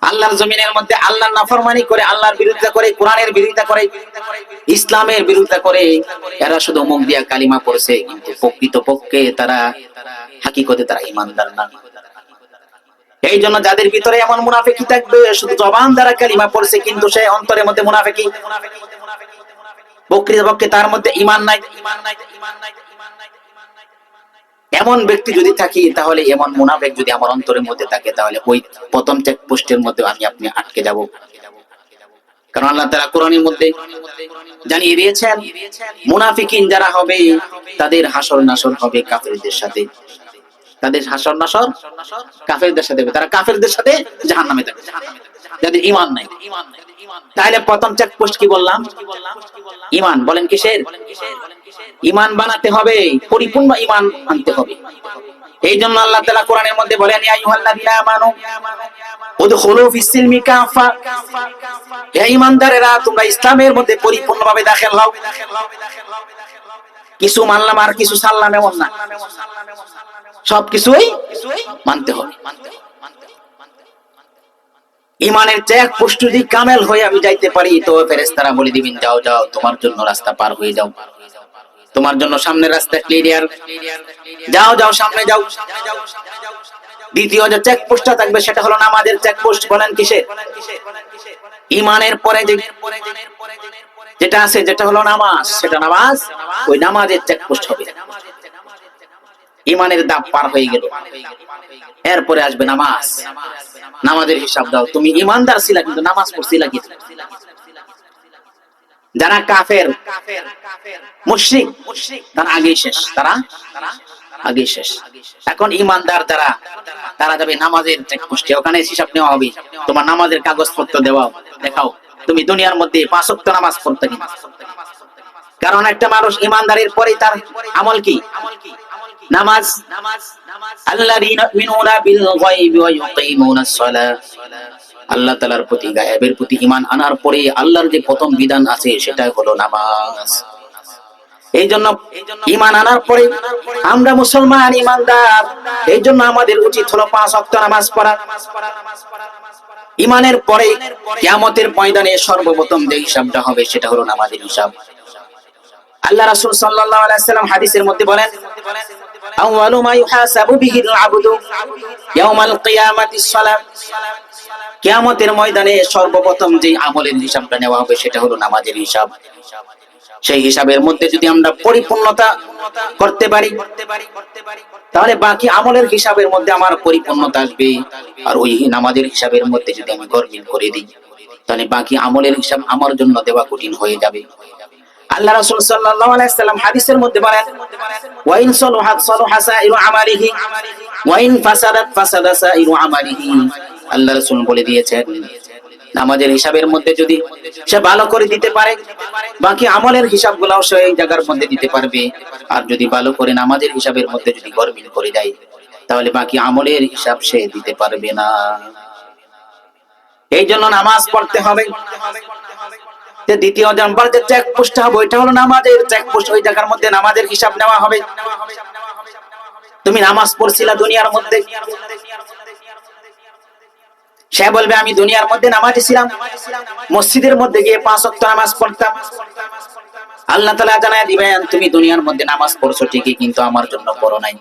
আল্লাহর জমিনের মধ্যে আল্লাহর নাফরমানি করে, আল্লাহর বিরোধিতা করে, কোরআনের বিরোধিতা করে, ইসলামের বিরোধিতা করে। এরা শুধু মুখ দিয়া কালিমা পড়ছে, কিন্তু প্রকৃতপক্ষে তারা হাকিকতে তারা ঈমানদার না। এই জন্য যাদের ভিতরে এমন মুনাফিকি থাকবে, শুধু জবান দ্বারা কালিমা পড়ছে কিন্তু সে অন্তরের মধ্যে মুনাফিকি, প্রকৃতপক্ষে তার মধ্যে ঈমান নাই, এমন ব্যক্তি যদি থাকি, তাহলে এমন মুনাফিক যদি আমার অন্তরের মধ্যে থাকে, তাহলে ওই প্রথম চেকপোস্টের মধ্যে আমি আপনি আটকে যাব। কারণ আল্লাহ তাআলা কোরআনের মধ্যে জানিয়ে দিয়েছেন মুনাফিকিন যারা হবে তাদের হাসর নাসর হবে কাফেরদের সাথে, তাদের হাসর নাসর কাফেরদের সাথে হবে, তারা কাফেরদের সাথে জাহান্নামে থাকবে যাদের ঈমান নাই। তাহলে প্রথম চেকপোস্ট কি বললাম? ঈমান। বলেন কিসের? ঈমান বানাতে হবে, পরিপূর্ণ ঈমান আনতে হবে। এই জন্য আল্লাহ তাআলা কোরআনের মধ্যে বলেন ইয়া আইয়ুহাল্লাযীনা আমানু উদখুলু ফিস-সিলমি কাফা, হে ঈমানদারেরা তোমরা ইসলামের মধ্যে পরিপূর্ণভাবে দাখিল হও। কিছু মানলাম আর কিছু ছাড়লাম এমন না, সবকিছুই মানতে হবে। ঈমানের চেক পোস্ট যদি কামেল হয়ে আমি যাইতে পারি তো ফেরেশতারা বলে দিবেন যাও যাও তোমার জন্য রাস্তা পার হয়ে যাও, তোমার জন্য সামনের রাস্তা ক্লিয়ার, যাও যাও সামনে যাও। দ্বিতীয় যে চেক পোস্টটা থাকবে সেটা হলো নামাজের চেক পোস্ট। বলেন কিসের? ঈমানের পরে যেটা আছে যেটা হলো নামাজ, সেটা নামাজ, ওই নামাজের চেক পোস্ট হবে। ঈমানের দাব পার হয়ে গেল, এরপরে আসবে নামাজ। নামাজের হিসাব দাও, তুমি ঈমানদার ছিলা কিন্তু নামাজ পড়ছিলা কি? যারা কাফের মুশরিক তারা আগেই শেষ, তারা আগেই শেষ। এখন ঈমানদার যারা, তারা যাবে নামাজের চেক পোস্টে, ওখানে হিসাব নেওয়া হবে। তোমার নামাজের কাগজপত্র দেখাও তুমি দুনিয়ার মধ্যে 5 ওয়াক্ত নামাজ পড়তে কিনা। কারণ একটা মানুষ ঈমানদারের পরেই তার আমল কি? নামাজ। আল্লাযীনা ইউমিনুনা বিল গায়বি ওয়া ইউকিমুনাস সালাহ, আল্লাহ তাআলার প্রতি, গায়েবের প্রতি ঈমান আনার পরে আল্লাহর যে প্রথম বিধান আছে সেটা হলো নামাজ। এই জন্য ঈমান আনার পরে আমরা মুসলমান ঈমানদার, এই জন্য আমাদের উচিত হলো 5 ওয়াক্ত নামাজ পড়া। ঈমানের পরে কিয়ামতের ময়দানে সর্বপ্রথম যে হিসাবটা হবে সেটা হলো নামাজের হিসাব। আল্লাহ রাসূল সাল্লাল্লাহু আলাইহি ওয়াসাল্লাম হাদিসের মধ্যে বলেন আউয়ালু মা ইউহাসাবু বিহিল আবদু ইয়াউমাল কিয়ামাতিস সালাত, কিয়ামতের ময়দানে সর্বপ্রথম যে আমলের হিসাবটা নেওয়া হবে সেটা হলো নামাজের হিসাব। সেই হিসাবের মধ্যে যদি আমরা পরিপূর্ণতা করতে পারি তাহলে বাকি আমলের হিসাবের মধ্যে আমার পরিপূর্ণতা আসবে। আর ওই নামাজের হিসাবের মধ্যে যদি আমি গরমিল করে দিই তাহলে বাকি আমলের হিসাব আমার জন্য দেওয়া কঠিন হয়ে যাবে। আল্লাহ রাসূল সাল্লাল্লাহু আলাইহি ওয়াসাল্লাম হাদিসের মধ্যে বলেন ওয়া ইন সালাহাত সালাহা সাইরু আমালিহি ওয়া ইন ফাসাদাত ফাসাদা সাইরু আমালিহি। আল্লাহ রাসূল বলে দিয়েছেন নামাজের হিসাবের মধ্যে যদি সে ভালো করে দিতে পারে বাকি আমলের হিসাবগুলোও সে এই জায়গার মধ্যে দিতে পারবে। আর যদি ভালো করে নামাজের হিসাবের মধ্যে যদি গরমিল করে যায় তাহলে বাকি আমলের হিসাব সে দিতে পারবে না। এই জন্য নামাজ পড়তে হবে। দ্বিতীয় নাম্বার যে চেক পোস্ট হবে ওইটা হলো নামাজের চেক পোস্ট, ওই জায়গার মধ্যে নামাজের হিসাব নেওয়া হবে। তুমি নামাজ পড়ছিলা দুনিয়ার মধ্যে, সে বলবে আমি দুনিয়ার মধ্যে নামাজি ছিলাম, মসজিদের মধ্যে গিয়ে 5 ওয়াক্ত নামাজ পড়তাম। আল্লাহ তাআলা জানায় দিবেন তুমি দুনিয়ার মধ্যে নামাজ পড়ছো ঠিকই কিন্তু আমার জন্য পড়ো নাই,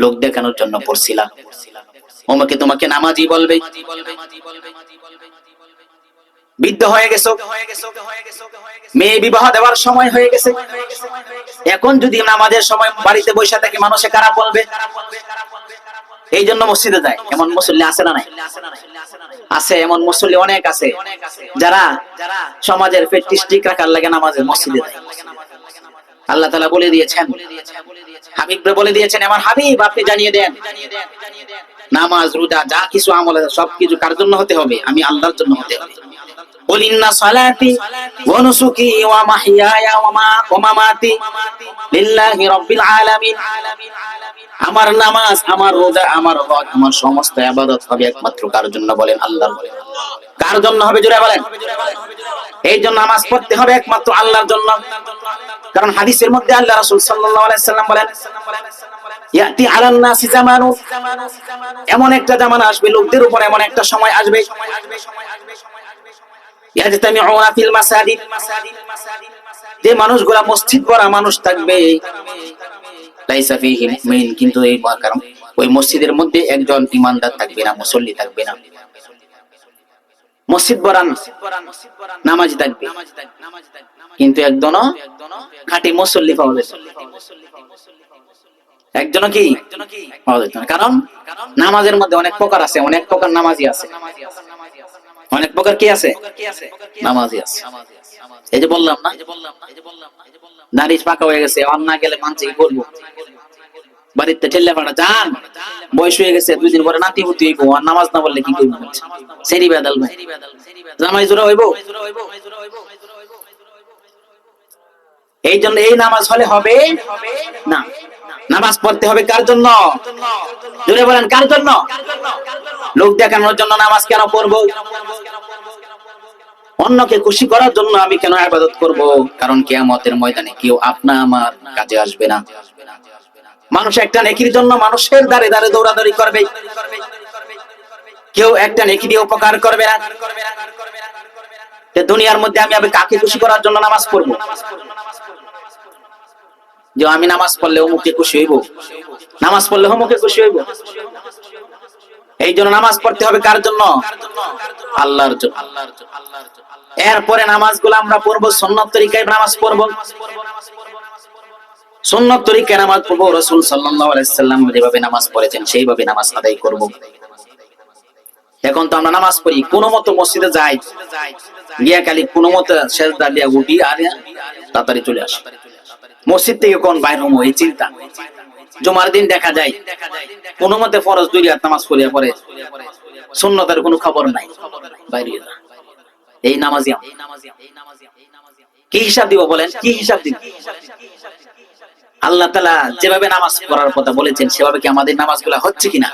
লোক দেখানোর জন্য পড়ছিলা। ওমকে তোমাকে নামাজি বলবে। বৃদ্ধ হয়ে গেছো, মেয়ে বিবাহ দেওয়ার সময় হয়ে গেছে, এখন যদি নামাজের সময় বাড়িতে বসে থাকে মানুষে খারাপ বলবে। এই জন্য মসজিদে যায়। এমন মুসল্লি আছে না নাই? আছে, এমন মুসল্লি অনেক আছে যারা সমাজের প্র্যাকটিস ঠিক রাখার লাগে নামাজে মসজিদে যায়। আল্লাহ তাআলা বলে দিয়েছেন, হাবিবকে বলে দিয়েছেন আমার হাবিব আপনি জানিয়ে দেন নামাজ রোজা যা কিছু আমল আছে সবকিছু কার জন্য হতে হবে? আমি আল্লাহর জন্য হতে হবে। বল ইন্না সালাতি ওয়া নুসুকি ওয়া মাহইয়ায়া ওয়া মামাতি লিল্লাহি রাব্বিল আলামিন। আমার নামাজ, আমার রোজা, আমার হজ, আমার সমস্ত ইবাদত হবে একমাত্র কার জন্য? বলেন আল্লাহর। কার জন্য হবে জোরে বলেন? এই জন্য নামাজ পড়তে হবে একমাত্র আল্লাহর জন্য। কারণ হাদিসের মধ্যে আল্লাহ রাসূল সাল্লাল্লাহু আলাইহি সাল্লাম বলেন ইয়াতি আলান নাসি জামানু, এমন একটা জামানা আসবে, লোকদের উপর এমন একটা সময় আসবে ইয়াজতামিউনা ফিল মাসাজিদ, যে মানুষগুলা মসজিদ ভরা মানুষ থাকবে লাইসা ফীহি মুমিন, কিন্তু এই কারণ ওই মসজিদের মধ্যে একজন ঈমানদার থাকবে না, মুসল্লি থাকবে না। মসজিদ ভরা নামাজি থাকবে কিন্তু একজনও খাঁটি মুসল্লি পাওয়া যাবে, একজনও কি পাওয়া যেত না। কারণ নামাজের মধ্যে অনেক প্রকার আছে, অনেক প্রকার নামাজি আছে, অনেক প্রকার কি আছে, নামাজি আছে। এই যে বললাম না, দাড়ি পাকা হয়ে গেছে, অন্য গেলে মানছে কি বলবো, বাড়িতে ঠেললে পাড়া যান, বয়স হয়ে গেছে, 2 দিন পরে নাতি পুতি হইব, আর নামাজ না বললে কি করবো, সেরি বেদাল ভাই, জামাই জোড়া হইব। এই জন্য এই নামাজ হলে হবে না। নামাজ পড়তে হবে কার জন্য? জোরে বলেন, কার জন্য? লোক দেখানোর জন্য নামাজ কেন পড়বো? অন্যকে খুশি করার জন্য আমি কেন ইবাদত করব? কারণ কিয়ামতের ময়দানে কেউ আপনা আমার কাজে আসবে না। মানুষ একটা নেকির জন্য মানুষের দ্বারে দ্বারে দৌড়াদৌড়ি করবে, কেউ একটা নেকি দিয়ে উপকার করবে না। দুনিয়ার মধ্যে আমি কাকে খুশি করার জন্য নামাজ পড়বো? যে আমি নামাজ পড়লে অমুকে খুশি হইব, নামাজ পড়লে অমুকে খুশি হইব। এই জন্য নামাজ পড়তে হবে কার জন্য? আল্লাহর জন্য। এরপরে নামাজগুলো আমরা পড়বো সুন্নাত তরিকায়, নামাজ পড়বো সুন্নাত তরিকায়, নামাজ পড়বো রাসূল সাল্লাল্লাহু আলাইহি সাল্লাম যেভাবে নামাজ পড়েছেন সেইভাবে নামাজ আদায় করব। এখন তো আমরা নামাজ পড়ি কোনো মতো মসজিদে যাই, গিয়া খালি কোনো মতো সেজদা দিয়া উঠি আর তাড়াতাড়ি চলে আসি, মসজিদ থেকে কোন বাইর হবো এই চিন্তা। জুমার দিন দেখা যায় কোনো মতে ফরজ 2 রাকাত নামাজ পড়িয়া পরে সুন্নতের কোনো খবর নাই, বাইরে যা। এই নামাজি কি হিসাব দিব বলেন, কি হিসাব দিব? আল্লাহ তাআলা যেভাবে নামাজ পড়ার কথা বলেছেন সেভাবে কি আমাদের নামাজগুলো হচ্ছে কিনা?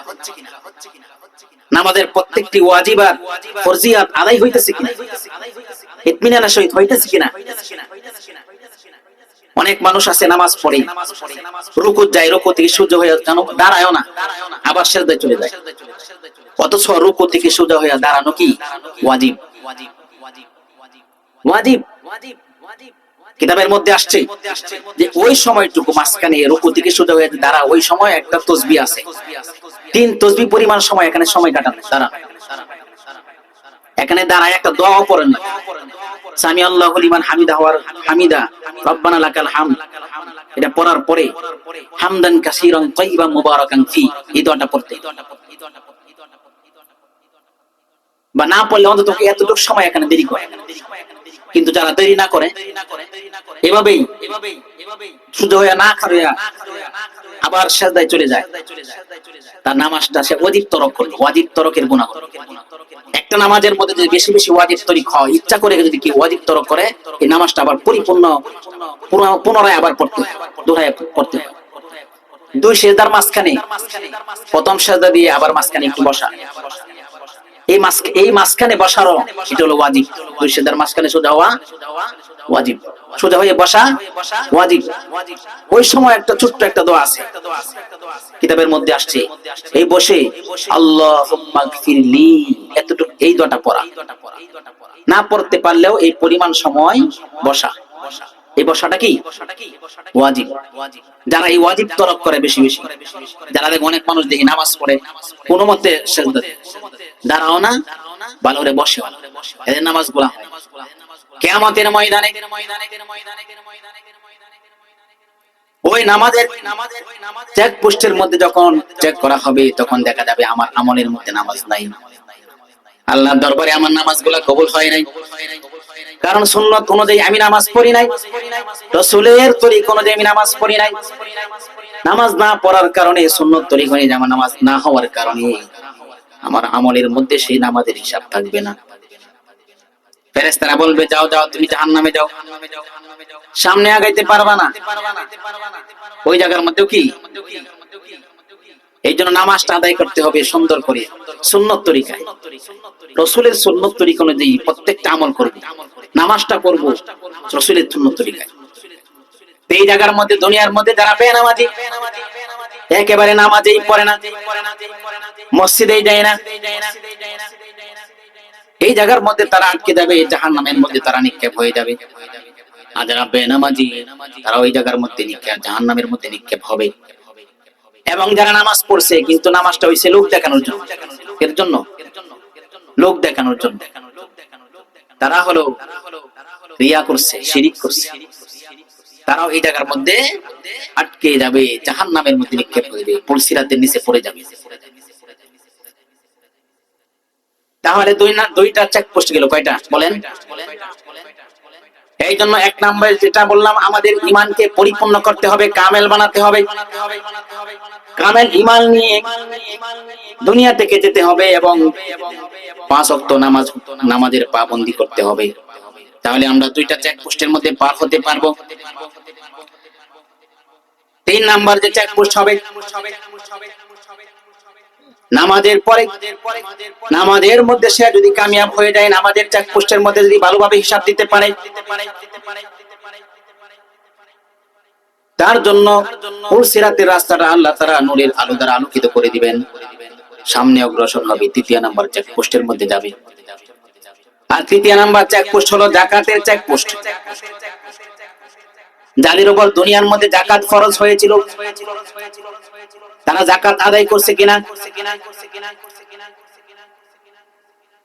নামাজের প্রত্যেকটি ওয়াজিবাত ফরজিয়াত আদায় হইতেছে কিনা? ইতমিনানের সহিত হইতেছে কিনা? অনেক মানুষ আছে নামাজ পড়ে, রুকু যায়, রুকু থেকে সোজা হয়ে দাঁড়ায়ও না, আবার সিজদায় চলে যায়। অথচ রুকু থেকে সোজা হয়ে দাঁড়ানো কি ওয়াজিব? ওয়াজিব। কিতাবের মধ্যে আসছে যে ওই সময়টুকু মাঝখানে রুকু থেকে সোজা হয়ে দাঁড়া, ওই সময় একটা তাসবিহ আছে, 3 তাসবিহ পরিমাণ সময় এখানে সময় কাটান দাঁড়া। এখানে দাঁড়ায় একটা দোয়া পড়েন না, সামি আল্লাহু লিমান হামিদা ওয়া হামিদা রব্বানা লাকাল হামদ, এটা পড়ার পরে হামদান কাসীরান তাইয়িবান মুবারাকান ফি, এই দোয়াটা পড়তে। বা না পড়লে অন্তত এতটুকু সময় এখানে দেরি করে। কিন্তু যারা দেরি না করে এভাবেই সোজা হয়ে না খাড়িয়া আবার সিজদায় চলে যায়, তার নামাজটা সে ওয়াজিব তরক করলো, ওয়াজিব তরকের গুনাহ করলো। একটা নামাজের মধ্যে যদি বেশি বেশি ওয়াজিব তরিক হয়, ইচ্ছা করে যদি কি ওয়াজিব তরক করে, এই নামাজটা আবার পরিপূর্ণ পুনরায় আবার পড়তে হয়, দোহরায় পড়তে হয়। 2 সিজদার মাঝখানে প্রথম সিজদা দিয়ে আবার মাঝখানে একটু বসা, এই মাঝখানে বসারও এটা হলো ওয়াজিব। 2 সিজদার মাঝখানে সোজা হওয়া ওয়াজিব, সোজা হয়ে বসা ওয়াজিব। ওই সময় একটা ছোট্ট একটা দোয়া আছে, কিতাবের মধ্যে আসছে, এই বসে আল্লাহুম্মা গফিরলি, এতটুকু এই দোয়াটা পড়া। না পড়তে পারলেও এই পরিমাণ সময় বসা, এই বসাটা কি ওয়াজিব। যারা এই ওয়াজিব তরক করে বেশি বেশি, যারা দেখো অনেক মানুষ দেখি নামাজ পড়ে কোনো মতে সিজদাতে দাঁড়াও না, ভালো করে বসে, এদের নামাজগুলো হয়। কিয়ামতের ময়দানে ওই নামাজের চেক পোস্টের মধ্যে যখন চেক করা হবে, তখন দেখা যাবে আমার আমলের মধ্যে নামাজ নাই। আল্লাহর দরবারে আমার নামাজগুলো কবুল হয় নাই, কারণ সুন্নাত অনুযায়ী আমি নামাজ পড়ি নাই, রাসূলের তরিকা অনুযায়ী আমি নামাজ পড়ি নাই। নামাজ না পড়ার কারণে, সুন্নাত তরিকা অনুযায়ী আমার নামাজ না হওয়ার কারণে আমার আমলের মধ্যে সেই নামাজের হিসাব থাকবে না। ফেরেশতারা বলবে, যাও যাও তুমি জাহান্নামে যাও, সামনে আগাইতে পারবা না। ওই জায়গার মধ্যেও কি, এই জন্য নামাজটা আদায় করতে হবে সুন্দর করে সুন্নত তরিকায়, রাসূলের সুন্নত তরিকা অনুযায়ী প্রত্যেকটা আমল করব, নামাজটা করব রাসূলের সুন্নত তরিকায়। এই জায়গার মধ্যে দুনিয়ার মধ্যে যারা বেনামাজি, একেবারে নামাজই পড়ে না, মসজিদেই যায় না, এই জায়গার মধ্যে তারা আটকে যাবে, জাহান্নামের মধ্যে তারা নিক্ষেপ হয়ে যাবে। আর যারা বেনামাজি তারা ওই জায়গার মধ্যে জাহান্নামের মধ্যে নিক্ষেপ হবে। এবং যারা নামাজ পড়ছে কিন্তু নামাজটা হইছে লোক দেখানোর জন্য, এর জন্য লোক দেখানোর জন্য, তারা হলো রিয়া করছে, শিরিক করছে, তারাও এই জায়গার মধ্যে আটকে যাবে, জাহান্নামের মধ্যে নিক্ষেপ হয়ে যাবে, পুলসিরাতের নিচে পড়ে যাবে। তাহলে দুইটা চেকপোস্ট গেল, কয়টা বলেন? এই জন্য এক নম্বরে যেটা বললাম, আমাদের ইমানকে পরিপূর্ণ করতে হবে, কামেল বানাতে হবে। কামেল ইমান নিয়ে দুনিয়া থেকে যেতে হবে এবং 5 ওয়াক্ত নামাজের পাবন্দি করতে হবে। তাহলে আমরা দুইটা চেকপোস্টের মধ্যে পার হতে পারবো। 3 নাম্বার যে চেকপোস্ট হবে, নামাজের পরে, নামাজের মধ্যে সে যদি কামিয়াব হয়ে যায়, নামাজের চেকপোস্টের মধ্যে যদি ভালোভাবে হিসাব দিতে পারে, তার জন্য পুলসিরাতের রাস্তাটা আল্লাহ তাআলা নূরের আলো দ্বারা আলোকিত করে দিবেন, সামনে অগ্রসর হবে, 3 নাম্বার চেকপোস্টের মধ্যে যাবে। আর 3 নাম্বার চেকপোস্ট হলো যাকাতের চেকপোস্ট। যাদের উপর দুনিয়ার মধ্যে যাকাত ফরজ হয়েছিল, তারা যাকাত আদায় করছে কিনা?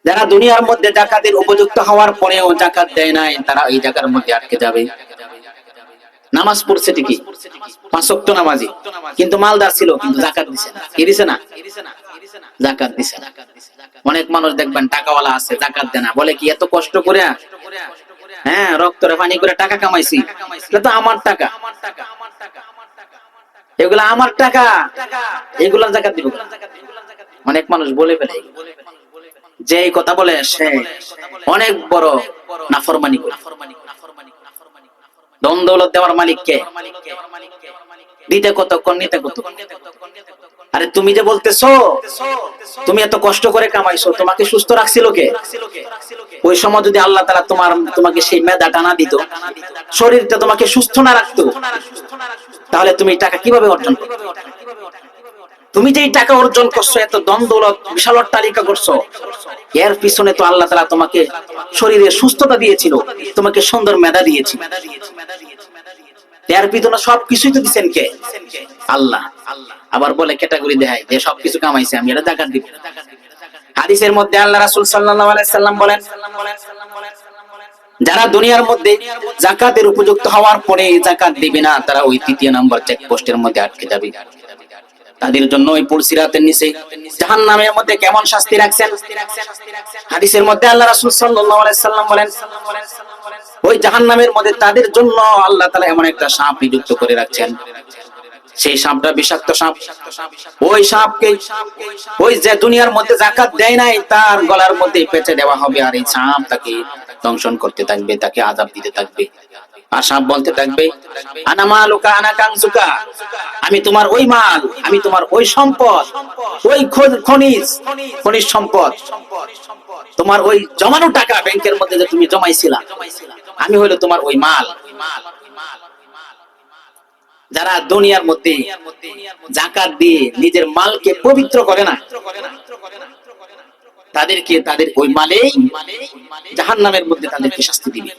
যারা দুনিয়ার মধ্যে যাকাতের উপযুক্ত হওয়ার পরেও যাকাত দেয় নাই, তারা এই জায়গার মধ্যে আটকে যাবে। নামাজ পড়ছে ঠিকই, 5 ওয়াক্ত নামাজি, কিন্তু মালদার ছিল, কিন্তু যাকাত দিছে না। কি দিছে না? যাকাত দিছে না। অনেক মানুষ দেখবেন টাকাওয়ালা আছে, যাকাত দেয় না, বলে কি এত কষ্ট করে, হ্যাঁ রক্তরে পানি করে টাকা কামাইছি, এটা তো আমার টাকা, এগুলা আমার টাকা, এগুলা যাকাত দিব। অনেক মানুষ বলে ফেলে, যে এই কথা বলে সে অনেক বড় নাফরমানি করে। ধন দৌলত দেওয়ার মালিক কে? দিতে কতক্ষণ, নিতে কতক্ষণ। আরে তুমি যে বলতেছো তুমি এত কষ্ট করে কামাইছো, তোমাকে সুস্থ রাখছিল কে? ওই সময় যদি আল্লাহ তাআলা তোমাকে সেই মেধাটা না দিত, শরীরটা তোমাকে সুস্থ না রাখতো, তাহলে তুমি টাকা কিভাবে অর্জন করবে? তুমি যে টাকা অর্জন করছো, এত ধন দৌলত, বিশাল অট্টালিকা করছো, এর পিছনে তো আল্লাহ তাআলা তোমাকে শরীরে সুস্থতা দিয়েছিল, তোমাকে সুন্দর মেধা দিয়েছিল। এর পিছনে সবকিছুই তো দিবেন কে? আল্লাহ। আবার বলে ক্যাটাগরি দেয় যে সবকিছু কামাইছে, আমি এটা যাকাত দিব। হাদিসের মধ্যে আল্লাহ রাসূল সাল্লাল্লাহু আলাইহি সাল্লাম বলেন, যারা দুনিয়ার মধ্যে যাকাতের উপযুক্ত হওয়ার পরে যাকাত দিবে না, তারা ওই 3 নাম্বার চেকপোস্টের মধ্যে আটকে যাবে। তাদের জন্য ওই পুলসিরাতের নিচে জাহান্নামের মধ্যে কেমন শাস্তি রাখছেন। হাদিসের মধ্যে আল্লাহ রাসূল সাল্লাল্লাহু আলাইহি সাল্লাম বলেন, ওই জাহান্নামের মধ্যে তাদের জন্য আল্লাহ তাআলা এমন একটা সাপ নিযুক্ত করে রাখছেন, সেই সাপটা বিষাক্ত সাপ। ওই সাপকে ওই যে দুনিয়ার মধ্যে যাকাত দেয় নাই, তার গলার মধ্যে পেঁচে দেওয়া হবে, আর এই সাপ তাকে দংশন করতে থাকবে, তাকে আযাব দিতে থাকবে। আর সাপ বলতে থাকবে, আনা মালুকা আনা কানসুকা, আমি তোমার ওই মাল, আমি তোমার ওই সম্পদ, ওই খনিজ সম্পদ, তোমার ওই জমানো টাকা ব্যাংকের মধ্যে যে তুমি জমাইছিলা, আমি হইলো তোমার ওই মাল। যারা দুনিয়ার মধ্যে যাকাত দিয়ে নিজের মালকে পবিত্র করে না, তাদেরকে তাদের ওই মালেই জাহান্নামের মধ্যে তাদেরকে শাস্তি দিবে।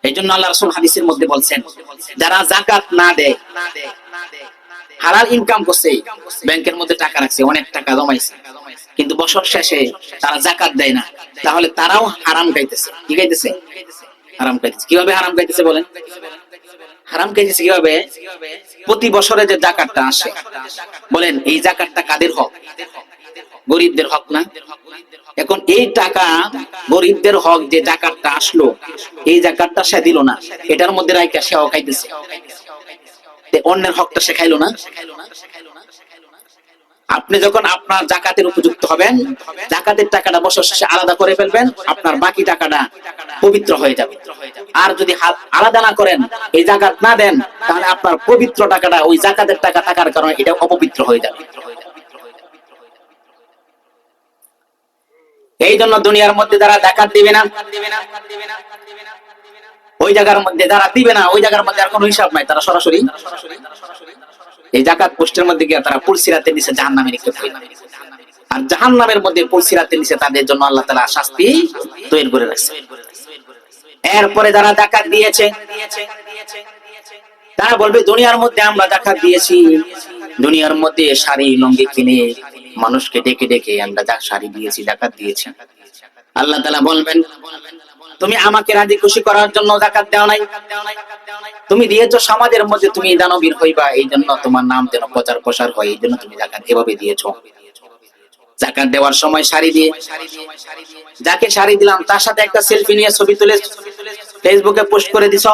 এই জন্য আল্লাহ রাসূল হাদিসের মধ্যে বলছেন, যারা যাকাত না দেয়, হালাল ইনকাম করছে, ব্যাংকের মধ্যে টাকা রাখছে, অনেক টাকা জমাইছে, কিন্তু বছর শেষে তারা যাকাত দেয় না, তাহলে তারাও হারাম খাইতেছে। কি খাইতেছে? হারাম খাইতেছে। কিভাবে হারাম খাইতেছে বলেন? হারাম খাইতেছে কিভাবে? প্রতি বছরে যে যাকাতটা আসে, বলেন এই যাকাতটা কাদের হক? গরিবদের হক না? এখন এই টাকা গরিবদের হক, যে যাকাতটা আসলো, এই যাকাতটা সে দিল না, এটার মধ্যে রাইখা সেও খাইতেছে, অন্যের হকটা সে খাইলো না। আপনি যখন আপনার যাকাতের উপযুক্ত হবেন, যাকাতের টাকাটা বছর শেষে আলাদা করে ফেলবেন, আপনার বাকি টাকাটা পবিত্র হয়ে যাবে। আর যদি আলাদা না করেন, এই যাকাত না দেন, তাহলে আপনার পবিত্র টাকাটা ওই যাকাতের টাকা থাকার কারণে এটা অপবিত্র হয়ে যাবে। এই জন্য দুনিয়ার মধ্যে যারা যাকাত দিবে না, ওই জায়গার মধ্যে যারা দিবে না, ওই জায়গার মধ্যে আর কোনো হিসাব নাই, তারা সরাসরি এই যাকাত পোস্টের মধ্যে গিয়ে তারা পুলসিরাতের নিচে জাহান্নামে নিক্ষেপ হবে। আর জাহান্নামের মধ্যে পুলসিরাতের নিচে তাদের জন্য আল্লাহ তাআলা শাস্তি তৈরি করে রাখছে। এরপরে যারা যাকাত দিয়েছে, তারা বলবে দুনিয়ার মধ্যে আমরা যাকাত দিয়েছি, দুনিয়ার মধ্যে শাড়ি লুঙ্গি কিনে মানুষকে ডেকে ডেকে আমরা শাড়ি দিয়েছি, যাকাত দিয়েছি। আল্লাহ তাআলা বলবেন, তুমি আমাকে রাজি খুশি করার জন্য যাকাত দাও নাই, তুমি দিয়েছো সমাজের মধ্যে তুমি দানবীর হইবা, এই জন্য তোমার নাম যেন প্রচার প্রসার হয়, এই জন্য তুমি যাকাত এভাবে দিয়েছো। যাকাত দেওয়ার সময় শাড়ি দিয়ে, যাকে শাড়ি দিলাম তার সাথে একটা সেলফি নিয়ে ছবি তুলে ফেসবুকে পোস্ট করে দিছ,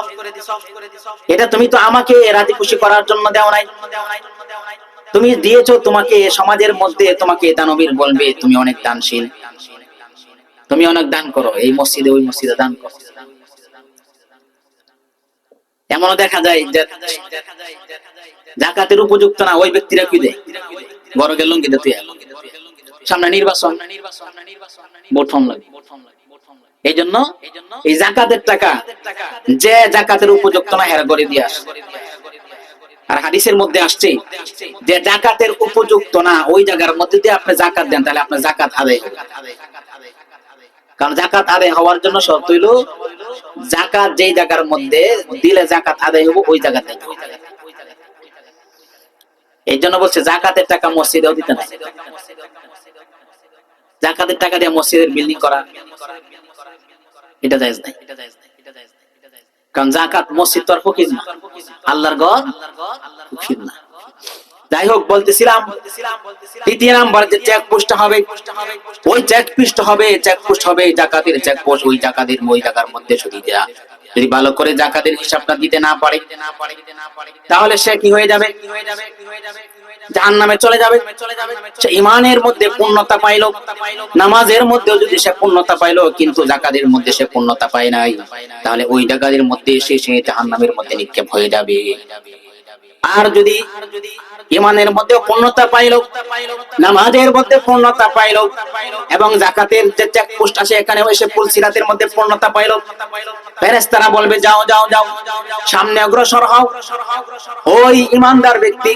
এটা তুমি তো আমাকে রাজি খুশি করার জন্য দেও নাই, তুমি দিয়েছো তোমাকে সমাজের মধ্যে তোমাকে দানবীর বলবে, তুমি অনেক দানশীল, তুমি অনেক দান করো, এই মসজিদে ওই মসজিদে দান করো। এমনও দেখা যায় যে যাকাতের উপযুক্ত না ওই ব্যক্তিরা কি দেয়, বড় গেল লুঙ্গি দিতে, সামনে নির্বাচন, ভোট ফর্ম লাগবে। এই জন্য এই যাকাতের টাকা যে যাকাতের উপযুক্ত না হেরা করে দিয়ে আসে। আর হাদিসের মধ্যে আসছে যে যাকাতের উপযুক্ত না ওই জায়গার মধ্যে দিয়ে আপনি যাকাত দেন, তাহলে আপনার যাকাত আদায় হবে। কারণ যাকাত আদায় হওয়ার জন্য শর্ত হইল যাকাত যেই জায়গার মধ্যে দিলে যাকাত আদায় হবে ওই জায়গাতে। এই জন্য বলছে যাকাতের টাকা মসজিদেও দিতে নাই, যাকাতের টাকা দিয়ে মসজিদের বিল্ডিং করা এটা জায়েজ নাই। কারণ যাকাত মসজিদ তো আর ফকির না, আল্লাহর ঘর ফকির না। যাই হোক, বলতেছিলাম তৃতীয় নাম্বার যে চেকপোস্ট হবে, ওই চেকপোস্ট হবে যাকাতের চেকপোস্ট, ওই জাকাতের ওই জায়গার মধ্যে শুধু দেয়া। যদি ভালো করে যাকাতের হিসাবটা দিতে না পারে তাহলে সে কি হয়ে যাবে, জাহান্নামে চলে যাবে। সে ঈমানের মধ্যে পূর্ণতা পাইলো, নামাজের মধ্যেও যদি সে পূর্ণতা পাইলো কিন্তু যাকাতের মধ্যে সে পূর্ণতা পায় নাই, তাহলে ওই জাকাতের মধ্যে সে জাহান্নামের মধ্যে নিক্ষেপ হয়ে যাবে। আর যদি ঈমানের মধ্যে পূর্ণতা পাইলো, নামাজের মধ্যে পূর্ণতা পাইলো এবং যাকাতের যে চেকপোস্ট আছে এখানে এসে পুলসিরাতের মধ্যে পূর্ণতা পাইলো, ফেরেশতারা বলবে যাও যাও যাও সামনে অগ্রসর হও। ওই ঈমানদার ব্যক্তি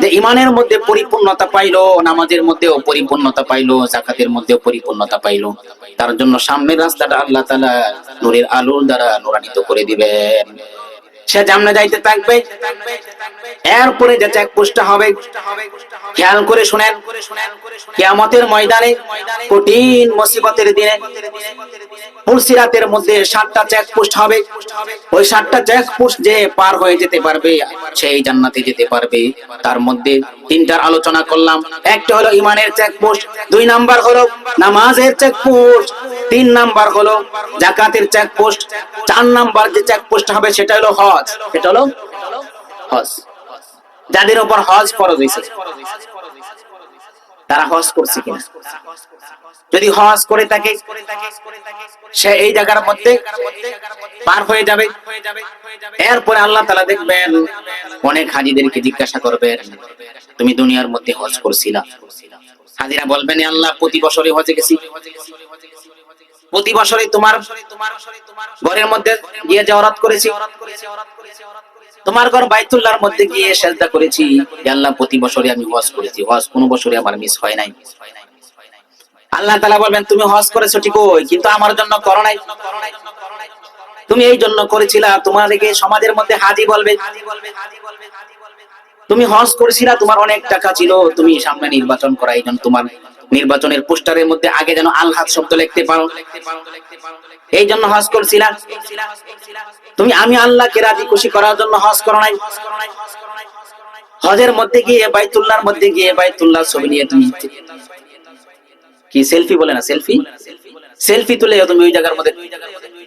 যে ঈমানের মধ্যে পরিপূর্ণতা পাইলো, নামাজের মধ্যেও পরিপূর্ণতা পাইলো, যাকাতের মধ্যেও পরিপূর্ণতা পাইলো, তার জন্য সামনের রাস্তাটা আল্লাহ তাআলা নূরের আলোর দ্বারা নূরান্বিত করে দিবেন। সে সামনে যাইতে থাকবে। এরপরে যে চেকপোস্টটা হবে, খেয়াল করে শুনেন, কিয়ামতের ময়দানে কঠিন মুসিবতের দিনে পুলসিরাতের মধ্যে 7টা চেকপোস্ট হবে। ওই 7টা চেকপোস্ট যে পার হয়ে যেতে পারবে সেই জান্নাতে যেতে পারবে। তার মধ্যে 3টার আলোচনা করলাম, একটা হলো ঈমানের চেকপোস্ট, 2 নাম্বার হলো নামাজের চেকপোস্ট, 3 নাম্বার হলো যাকাতের চেকপোস্ট, 4 নাম্বার যে চেকপোস্ট হবে সেটা হলো হজ। এটা হলো হজ। যাদের উপর হজ ফরজ হয়েছে তারা হজ করছে কিনা, যদি হজ করে থাকে সে এই জায়গার মধ্যে পার হয়ে যাবে। এরপরে আল্লাহ তাআলা দেখবেন অনেক হাজীদেরকে জিজ্ঞাসা করবেন তুমি দুনিয়ার মধ্যে হজ করছিলা? হাজীরা বলবেন আল্লাহ প্রতি বছরই হজে গেছি, প্রতি বছরই তোমার ঘরের মধ্যে গিয়ে জিয়ারত করেছি, তোমার ঘর বাইতুল্লাহর মধ্যে গিয়ে সিজদা করেছি, আল্লাহ প্রতি বছরই আমি হজ করেছি, হজ কোনো বছরই আমার মিস হয় নাই। আল্লাহ তাআলা বলবেন তুমি হজ করেছো ঠিকই কিন্তু আমার জন্য করো নাই, তুমি এই জন্য করেছিলা তোমাদেরকে সমাজের মধ্যে হাজী বলবে। তুমি হজ করেছিলা, তোমার অনেক টাকা ছিল, তুমি সামনে নির্বাচন করা, এই জন্য তোমার নির্বাচনের পোস্টারের মধ্যে আগে যেন আল হাজ শব্দ লিখতে পারো, এই জন্য হজ করছিলা। তুমি আমি আল্লাহকে রাজি খুশি করার জন্য হজ করো নাই। হজের মধ্যে গিয়ে বাইতুল্লাহর মধ্যে গিয়ে বাইতুল্লাহ ছবি নিয়ে তুমি কি সেলফি বলে না, সেলফি সেলফি তুলে তুমি ওই জায়গার মধ্যে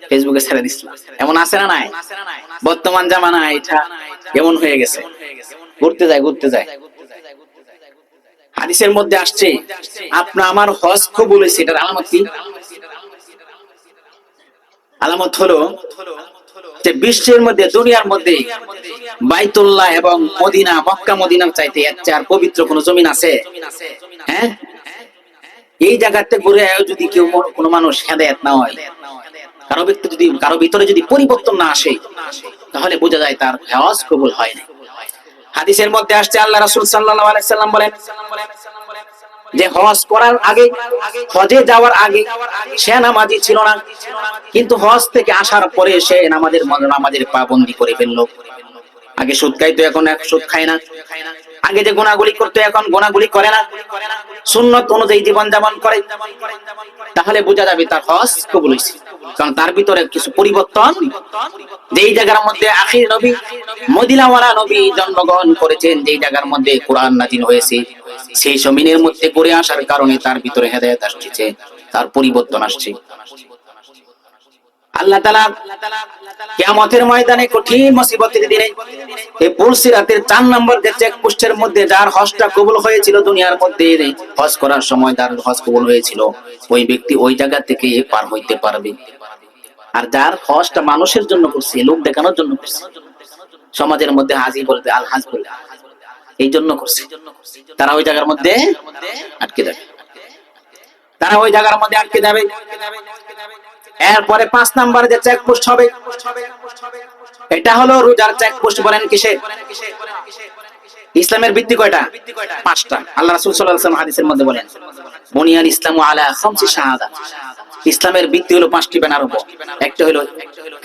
ফেসবুকে ছেড়ে দিছিলা। এমন আছে না নাই? বর্তমান জামানা এটা এমন হয়ে গেছে, ঘুরতে যায়। হাদিসের মধ্যে আসছে আপনি আমার হজ কবুল হয়েছে, এটার আলামত কি? আলামত হলো যে বিশ্বের মধ্যে দুনিয়ার মধ্যে বাইতুল্লাহ এবং মদিনা, মক্কা মদিনার চাইতে এর চেয়ে আর পবিত্র কোন জমিন আছে? হ্যাঁ, এই জায়গাতে ঘুরে যদি কেউ কোনো মানুষ হেদায়েত না হয়, কারো ভিতরে যদি পরিবর্তন না আসে তাহলে বোঝা যায় তার হজ কবুল হয় না। হাদিসের মধ্যে আসছে আল্লাহ রাসূল সাল্লাল্লাহু আলাইহি সাল্লাম বলেন যে হজ করার আগে, হজে যাওয়ার আগে সে নামাজি ছিল না, কিন্তু হজ থেকে আসার পরে সে নামাজের পাবন্দি করে ফেললো। আগে সুদ খাইতো, এখন সুদ খায় না। আগে যে গুনাহগুলি করতো এখন গুনাহগুলি করে না, সুন্নাত অনুযায়ী জীবন যাপন করে। তাহলে বোঝা যাবে তার হজ কবুল হয়েছে, কারণ তার ভিতরে কিছু পরিবর্তন। যেই জায়গার মধ্যে আখির নবী মদিনাওয়ালা নবী জন্মগ্রহণ করেছেন, যেই জায়গার মধ্যে কোরআন নাযিল হয়েছে, সেই জমিনের মধ্যে করে আসার কারণে তার ভিতরে হেদায়েত আসছে, তার পরিবর্তন আসছে। আল্লাহ তাআলা কিয়ামতের ময়দানে কঠিন মুসিবতের দিনে এই পুলসিরাতের 4 নম্বর যে চেকপোস্টের মধ্যে যার হজটা কবুল হয়েছিল দুনিয়ার মধ্যে, হজ করার সময় তার হজ কবুল হয়েছিল, ওই ব্যক্তি ওই জায়গা থেকে পার হইতে পারবে। আর যার হজটা মানুষের জন্য করছে, লোক দেখানোর জন্য করছে, সমাজের মধ্যে হাজি বলবে, আল হাজ বলবে, এই জন্য করছে, তারা ওই জায়গার মধ্যে আটকে যাবে, তারা ওই জায়গার মধ্যে আটকে যাবে। এরপরে 5 নাম্বার যে চেকপোস্ট হবে, এটা হলো রোজার চেকপোস্ট। বলেন কিসে? ইসলামের ভিত্তি কয়টা? 5টা। আল্লাহ রাসূল সাল্লাল্লাহু আলাইহি ওয়াসাল্লাম হাদিসের মধ্যে বলেন, বুনিয়াল ইসলামু আলা খামসি শাহাদাত। ইসলামের ভিত্তি হলো 5টি বেনার উপর। একটা হলো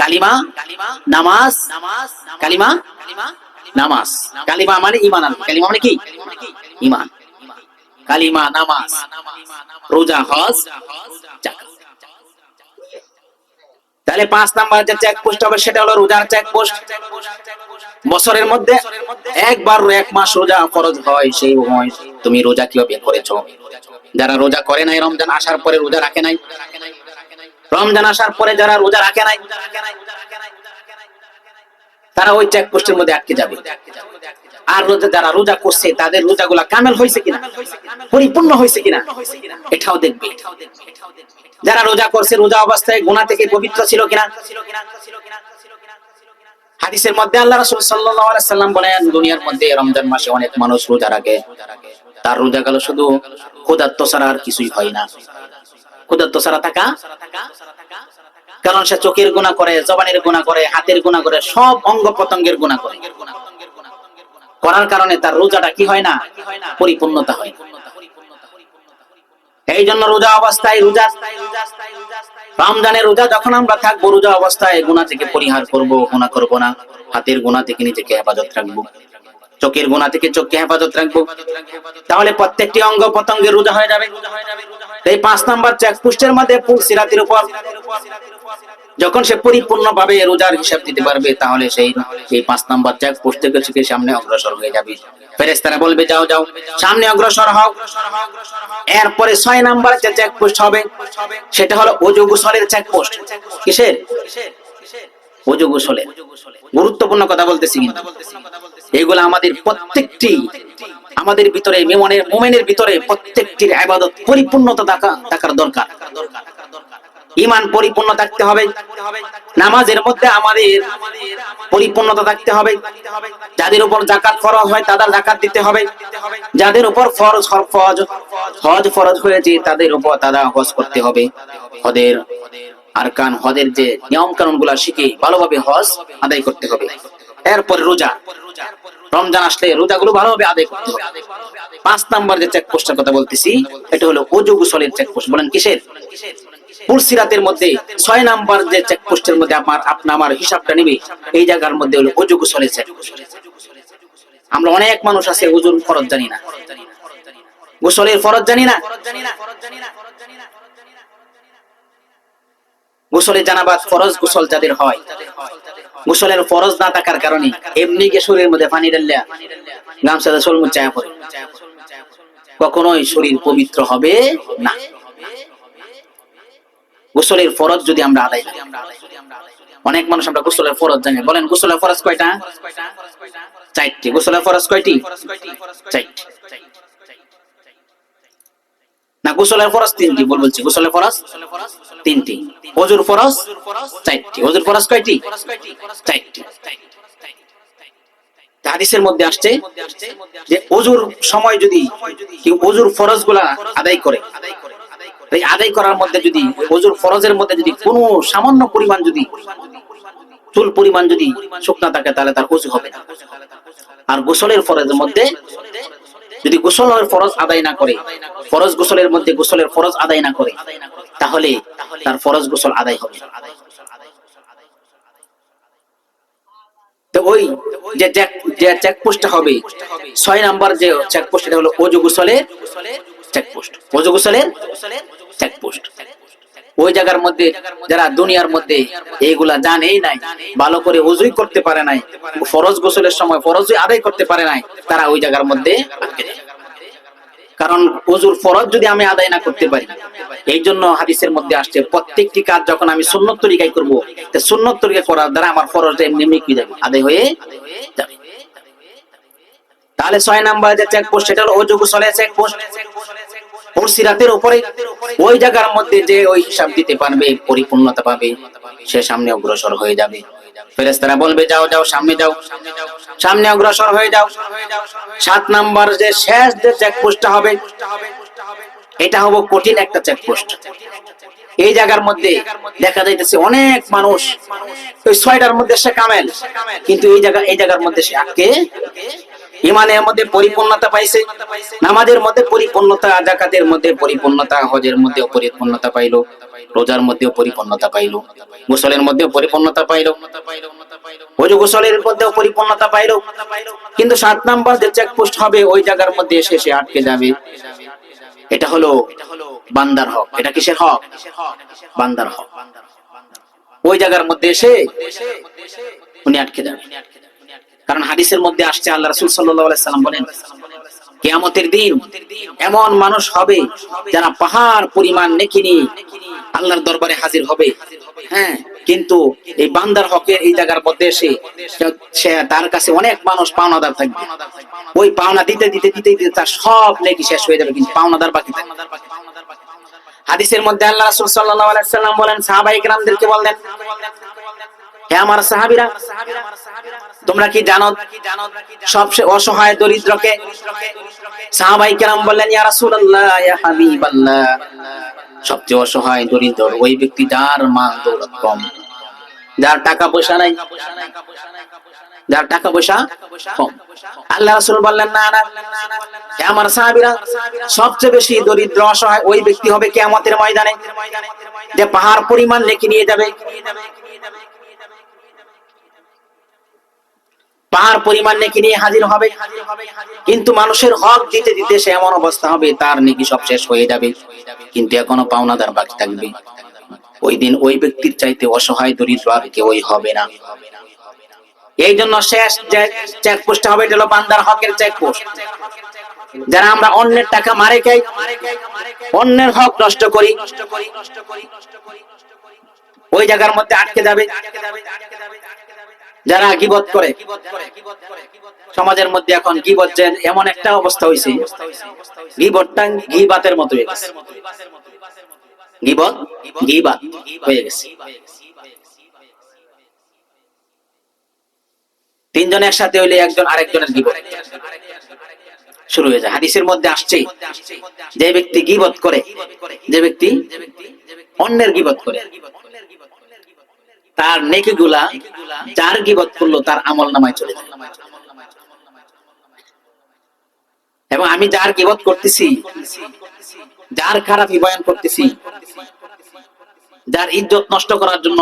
কালিমা, নামাজ, কালিমা, নামাজ। কালিমা মানে ঈমান। কালিমা মানে কি? ঈমান। কালিমা, নামাজ, রোজা, হজ, যাকাত। তাহলে 5 নাম্বার যে চেকপোস্ট হবে সেটা হলো রোজার চেকপোস্ট। বছরের মধ্যে একবার 1 মাস রোজা ফরজ হয়, সেই সময় তুমি রোজা কিভাবে করেছো? যারা রোজা করে নাই, রমজান আসার পরে রোজা রাখে নাই, রমজান আসার পরে যারা রোজা রাখে নাই, তারা ওই চেকপোস্টের মধ্যে আটকে যাবে। আর যারা রোজা করছে তাদের রোজাগুলা কামেল হয়েছে কিনা, পরিপূর্ণ হয়েছে কিনা, এটাও দেখবে। যারা রোজা করছে রোজা অবস্থায় গুনাহ থেকে পবিত্র ছিল কিনা। হাদিসের মধ্যে আল্লাহ রাসূল সাল্লাল্লাহু আলাইহি সাল্লাম বলেন, দুনিয়ার মধ্যে রমজান মাসে অনেক মানুষ রোজা রাখে, তার রোজাগুলো শুধু ক্ষুধার্ত ছাড়া আর কিছুই হয় না। ক্ষুধার্ত ছাড়া থাকা, কারণ সে চোখের গুনাহ করে, জবানের গুনাহ করে, হাতের গুনাহ করে, সব অঙ্গ প্রত্যঙ্গের গুনাহ করে, করার কারণে তার রোজাটা কি হয় না, পরিপূর্ণতা হয়। এই জন্য রোজা অবস্থায়, রমজানের রোজা যখন আমরা থাকবো, রোজা অবস্থায় গুনাহ থেকে পরিহার করব, গুনাহ করব না। হাতের গুনাহ থেকে নিজেকে হেফাজত রাখবো, চোখের গুনাহ থেকে চোখকে হেফাজত রাখবো, তাহলে প্রত্যেকটি অঙ্গ প্রত্যঙ্গের রোজা হয়ে যাবে। এই 5 নাম্বার চেকপোস্টের মধ্যে পুলসিরাতের উপর যখন সে পরিপূর্ণভাবে রোজার হিসাব দিতে পারবে, তাহলে সেই 5 নাম্বার চেকপোস্ট থেকে সামনে অগ্রসর হয়ে যাবে। ফেরেশতারা বলবে, যাও যাও সামনে অগ্রসর হও। এরপরে 6 নাম্বার যে চেকপোস্ট হবে সেটা হলো ওযু গোসলের চেকপোস্ট। কিসের? ওযু গোসলের। গুরুত্বপূর্ণ কথা বলতেছি কিন্তু এইগুলা আমাদের প্রত্যেকটি, আমাদের ভিতরে মুমিনের ভিতরে প্রত্যেকটির ইবাদত পরিপূর্ণতা থাকার দরকার। ঈমান পরিপূর্ণ থাকতে হবে, নামাজের মধ্যে আমাদের পরিপূর্ণতা থাকতে হবে, যাদের উপর যাকাত ফরজ হয় তাদের যাকাত দিতে হবে, যাদের উপর হজ ফরজ হয়েছে তাদের উপর তারা হজ করতে হবে, হজের আরকান, হজের যে নিয়ম কানুন গুলা শিখে ভালোভাবে হজ আদায় করতে হবে। এরপর রোজা, রমজান আসলে রোজাগুলো ভালোভাবে আদায় করতে হবে। 5 নাম্বার যে চেকপোস্টের কথা বলতেছি এটা হলো ওযু গোসলের চেকপোস্ট। বলেন কিসের? পুলসিরাতের মধ্যে 6 নাম্বার যে চেকপোস্টের মধ্যে আমার হিসাবটা নেবে, এই জায়গার মধ্যে হলো ওযু গোসলের চেকপোস্ট। আমরা অনেক মানুষ আছে ওযুর ফরজ জানি না, গোসলের ফরজ জানি না। গোসলের জানাবাত ফরজ গোসল যাদের হয়, গোসলের ফরজ না থাকার কারণে এমনি কে শরীরের মধ্যে পানি ঢাললে গামছা দিয়ে চুল মুছায়া পড়ে, কখনোই শরীর পবিত্র হবে না। গোসলের ফরজ যদি আমরা আদায় করি, অনেক মানুষ আমরা গোসলের ফরজ জানি। বলেন গোসলের ফরজ কয়টা? 4টি। গোসলের ফরজ কয়টি? 4টি না, গোসলের ফরজ 3টি। বলছি গোসলের ফরজ 3টি, ওযুর ফরজ 4টি। ওযুর ফরজ কয়টি? 4টি। হাদিসের মধ্যে আসছে যে ওযুর সময় যদি কেউ ওযুর ফরজগুলা আদায় করে, এই আদায় করার মধ্যে যদি ওযুর ফরজের মধ্যে যদি কোনো সামান্য পরিমাণ, যদি চুল পরিমাণ যদি শুকনা থাকে তাহলে তার ওযু হবে না। আর গোসলের ফরজের মধ্যে যদি গোসলের ফরজ আদায় না করে, ফরজ গোসলের মধ্যে গোসলের ফরজ আদায় না করে, তাহলে তার ফরজ গোসল আদায় হবে। তো ওই যে চেকপোস্টটা হবে 6 নাম্বার যে চেকপোস্টটা হলো ওযু গোসলের চেকপোস্ট। ওযু গোসলের চেকপোস্ট ওই জায়গার মধ্যে যারা দুনিয়ার মধ্যে এইগুলা জানেই নাই, ভালো করে ওযুই করতে পারে নাই, ফরজ গোসলের সময় ফরজ আদায় করতে পারে নাই, তারা ওই জায়গার মধ্যে আটকে যায়। কারণ ওযুর ফরজ যদি আমি আদায় না করতে পারি, এই জন্য হাদিসের মধ্যে আসছে প্রত্যেকটি কাজ যখন আমি সুন্নত তরিকায় করব, তা সুন্নত তরিকা করার দ্বারা আমার ফরজটা এমনি এমনি কি যাবে, আদায় হয়ে যাবে। তাহলে 6 নাম্বার যে চেকপোস্ট, সেটা হলো ওযু গোসলের চেকপোস্ট। ওর সিরাতের উপরে ওই জায়গার মধ্যে যে ওই হিসাব দিতে পারবে, পরিপূর্ণতা পাবে, সে সামনে অগ্রসর হয়ে যাবে। ফেরেশতারা বলবে যাও যাও সামনে যাও, সামনে অগ্রসর হয়ে যাও। 7 নাম্বার যে শেষ যে চেকপোস্টটা হবে, এটা হবে কঠিন একটা চেকপোস্ট। এই জায়গার মধ্যে দেখা যাইতেছে অনেক মানুষ ওই 6টার মধ্যে সে কামেল, কিন্তু এই জায়গার মধ্যে সে আটকে, ইমানের মধ্যে পরিপূর্ণতা পাইছে, নামাজের মধ্যে পরিপূর্ণতা, যাকাতের মধ্যে পরিপূর্ণতা, হজের মধ্যে পরিপূর্ণতা পাইলো, রোজার মধ্যে পরিপূর্ণতা পাইলো, গোসলের মধ্যে পরিপূর্ণতা পাইলো, ওযু গোসলের মধ্যে পরিপূর্ণতা পাইলো, কিন্তু 7 নাম্বার যে চেকপোস্ট হবে ওই জায়গার মধ্যে এসে সে আটকে যাবে। এটা হলো বান্দার হক। এটা কিসের হক? বান্দার হক। ওই জায়গার মধ্যে এসে উনি আটকে যাবে। কারণ হাদিসের মধ্যে আসছে, আল্লাহ রাসূল সাল্লাল্লাহু আলাইহি সাল্লাম বলেন, কিয়ামতের দিন এমন মানুষ হবে যারা পাহাড় পরিমাণ নেকি নিয়ে আল্লাহর দরবারে হাজির হবে, হ্যাঁ, কিন্তু এই বান্দার হকের এই জায়গার মধ্যে এসে সে তার কাছে অনেক মানুষ পাওনাদার থাকবে, ওই পাওনা দিতে দিতে দিতে দিতে তার সব নেকি শেষ হয়ে যাবে, কিন্তু পাওনাদার বাকি থাকবে। হাদিসের মধ্যে আল্লাহ রাসূল সাল্লাল্লাহু আলাইহি সাল্লাম বলেন, সাহাবায়ে কেরামদেরকে বললেন, হে আমার সাহাবীরা, তোমরা কি জানো সবচেয়ে অসহায় দরিদ্রকে? সাহাবায়ে কেরাম বললেন, ইয়া রাসূলুল্লাহ, ইয়া হাবিবাল্লাহ, সবচেয়ে অসহায় দরিদ্র ওই ব্যক্তি যার মাল দৌলত কম, যার টাকা পয়সা নাই, যার টাকা পয়সা কম। আল্লাহ রাসূল বললেন, না না, হে আমার সাহাবীরা, সবচেয়ে বেশি দরিদ্র অসহায় ওই ব্যক্তি হবে কিয়ামতের ময়দানে যে পাহাড় পরিমাণ নেকি নিয়ে যাবে, পাহাড় পরিমাণ নেকি নিয়ে হাজির হবে, কিন্তু মানুষের হক দিতে দিতে সে এমন অবস্থা হবে তার নেকি সব শেষ হয়ে যাবে, কিন্তু এখনো পাওনাদার বাকি থাকবে। ওই দিন ওই ব্যক্তির চাইতে অসহায় দরিদ্র আর কেউই হবে না। এই জন্য শেষ যে চেকপোস্ট হবে এটা হলো বান্দার হকের চেকপোস্ট। যারা আমরা অন্যের টাকা মারে খাই, অন্যের হক নষ্ট করি, ওই জায়গার মধ্যে আটকে যাবে। যারা গীবত করে, সমাজের মধ্যে এখন গীবত যে এমন একটা অবস্থা হয়েছে, গীবতটা গীবাতের মতো হয়ে গেছে, গীবত গীবাত হয়ে গেছে। তিনজন একসাথে হইলে একজন আরেকজনের গীবত শুরু হয়ে যায়। হাদিসের মধ্যে আসছে, যে ব্যক্তি গীবত করে, যে ব্যক্তি অন্যের গীবত করে, তার নেকিগুলা যার গীবত করলো তার আমলনামায় চলে যায়। এবং আমি যার গীবত করতেছি, যার খারাপ বয়ান করতেছি, যার ইজ্জত নষ্ট করার জন্য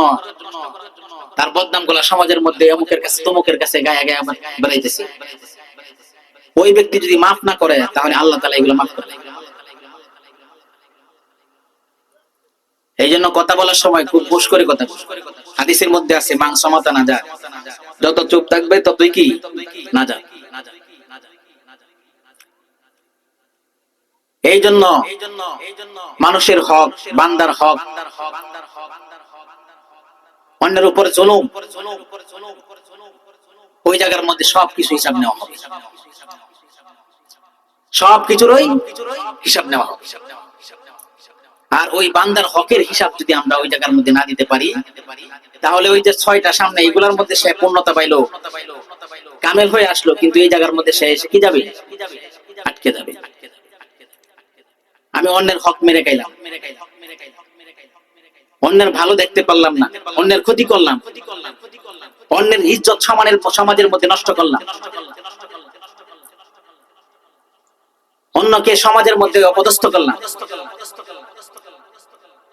তার বদনাম গুলা সমাজের মধ্যে অমুকের কাছে তমুকের কাছে গায়ে গায়ে বেড়াইতেছি, ওই ব্যক্তি যদি মাফ না করে তাহলে আল্লাহ তাআলা এগুলো মাফ করে। এই জন্য কথা বলার সময় খুব হুঁশ করে কথা বলবে। হাদিসের মধ্যে আছে, মান সমাতা না যা, যত চুপ থাকবে ততই কি না যা। এই জন্য মানুষের হক, বান্দার হক, অন্যের উপরে জুলুম, ওই জায়গার মধ্যে সবকিছু হিসাব নেওয়া হবে, সবকিছুরই হিসাব নেওয়া হবে। আর ওই বান্দার হকের হিসাব যদি আমরা ওই জায়গার মধ্যে না দিতে পারি, তাহলে ওই যে 6টা সামনে এগুলোর মধ্যে সে পূর্ণতা পাইলো, কামেল হয়ে আসলো, কিন্তু এই জায়গার মধ্যে সে এসে কি যাবে, আটকে যাবে। আমি অন্যের হক মেরে খাইলাম, অন্যের ভালো দেখতে পারলাম না, অন্যের ক্ষতি করলাম, অন্যের ইজ্জত সমাজের মধ্যে নষ্ট করলাম, অন্যকে সমাজের মধ্যে অপদস্থ করলাম।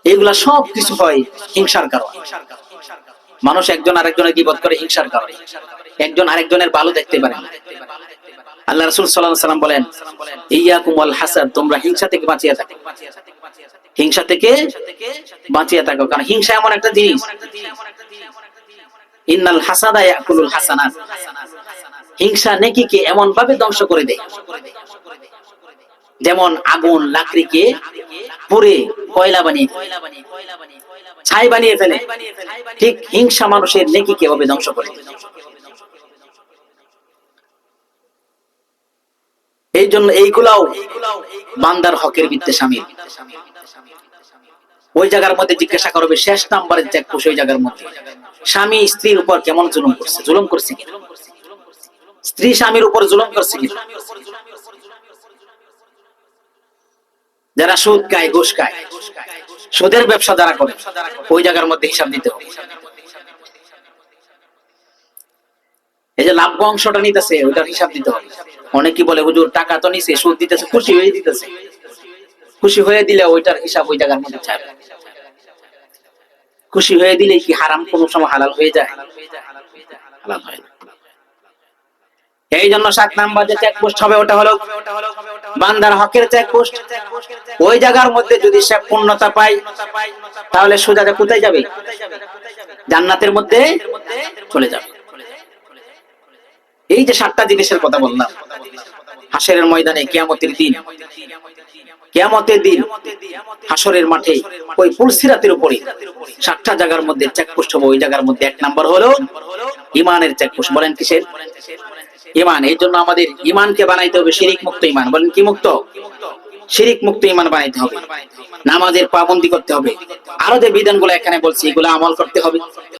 এগুলা সব কিছু হয় হিংসার কারণে। মানুষ একজন আরেকজনের গীবত করে হিংসার কারণে, একজন আরেকজনের ভালো দেখতে পারে না। আল্লাহ রাসূল সাল্লাল্লাহু আলাইহি ওয়াসাল্লাম বলেন, ইয়াকুম ওয়াল হাসাদ, তোমরা হিংসা থেকে বাঁচিয়ে থাকো, হিংসা থেকে বাঁচিয়ে থাকো। কারণ হিংসা এমন একটা জিনিস, ইন্নাল হাসাদা ইয়াকুলুল হাসানাত, হিংসা নেকিকে এমন ভাবে ধ্বংস করে দেয়। যেমন আগুন লাকড়িকে পুড়ে কয়লা বানিয়ে ছাই বানিয়ে ফেলে, ঠিক হিংসা মানুষের নেকিকে এভাবে ধ্বংস করে। এই জন্য এইগুলাও বান্দার হকের ভিত্তিতে শামিল। ওই জায়গার মধ্যে জিজ্ঞাসা করবে, শেষ নাম্বারের চেকপোস্ট ওই জায়গার মধ্যে স্বামী স্ত্রীর উপর কেমন জুলুম করছে, জুলুম করছে কি, স্ত্রী স্বামীর উপর জুলুম করছে কি, যারা সুদ খায় ঘুষ খায়, সুদের ব্যবসা যারা করে, ওই জায়গার মধ্যে হিসাব দিতে হবে। এই যে লাভ অংশটা নিতেছে ওইটার হিসাব দিতে হবে। অনেকে বলে হুজুর টাকা তো নিছে, সুদ দিতেছে, খুশি হয়ে দিতেছে, খুশি হয়ে দিলে ওইটার হিসাব ওই জায়গার মধ্যে চায়। খুশি হয়ে দিলে কি হারাম কোন সময় হালাল হয়ে যায়? হালাল হয় না। এই জন্য 7 নাম্বার যে চেকপোস্ট হবে ওটা হলো বান্দার হকের চেকপোস্ট। ওই জায়গার মধ্যে যদি সে পূর্ণতা পায় তাহলে সোজা কোথায় যাবে? জান্নাতের মধ্যে চলে যাবে। এই যে 7টা জিনিসের কথা বললাম, হাসরের ময়দানে কিয়ামতের দিন, কিয়ামতের দিন হাসরের মাঠে ওই পুলসিরাতের উপরে 7টা জায়গার মধ্যে চেকপোস্ট হবে। ওই জায়গার মধ্যে 1 নাম্বার হলো ঈমানের চেকপোস্ট। বলেন কিসের? ঈমান। এই জন্য আমাদের ঈমানকে বানাইতে হবে শিরিক মুক্ত ঈমান। বলেন কি মুক্ত? শিরিক মুক্ত ঈমান বানাইতে হবে। নামাজের পাবন্দি করতে হবে। আরো যে বিধানগুলো এখানে বলছি এগুলো আমল করতে হবে।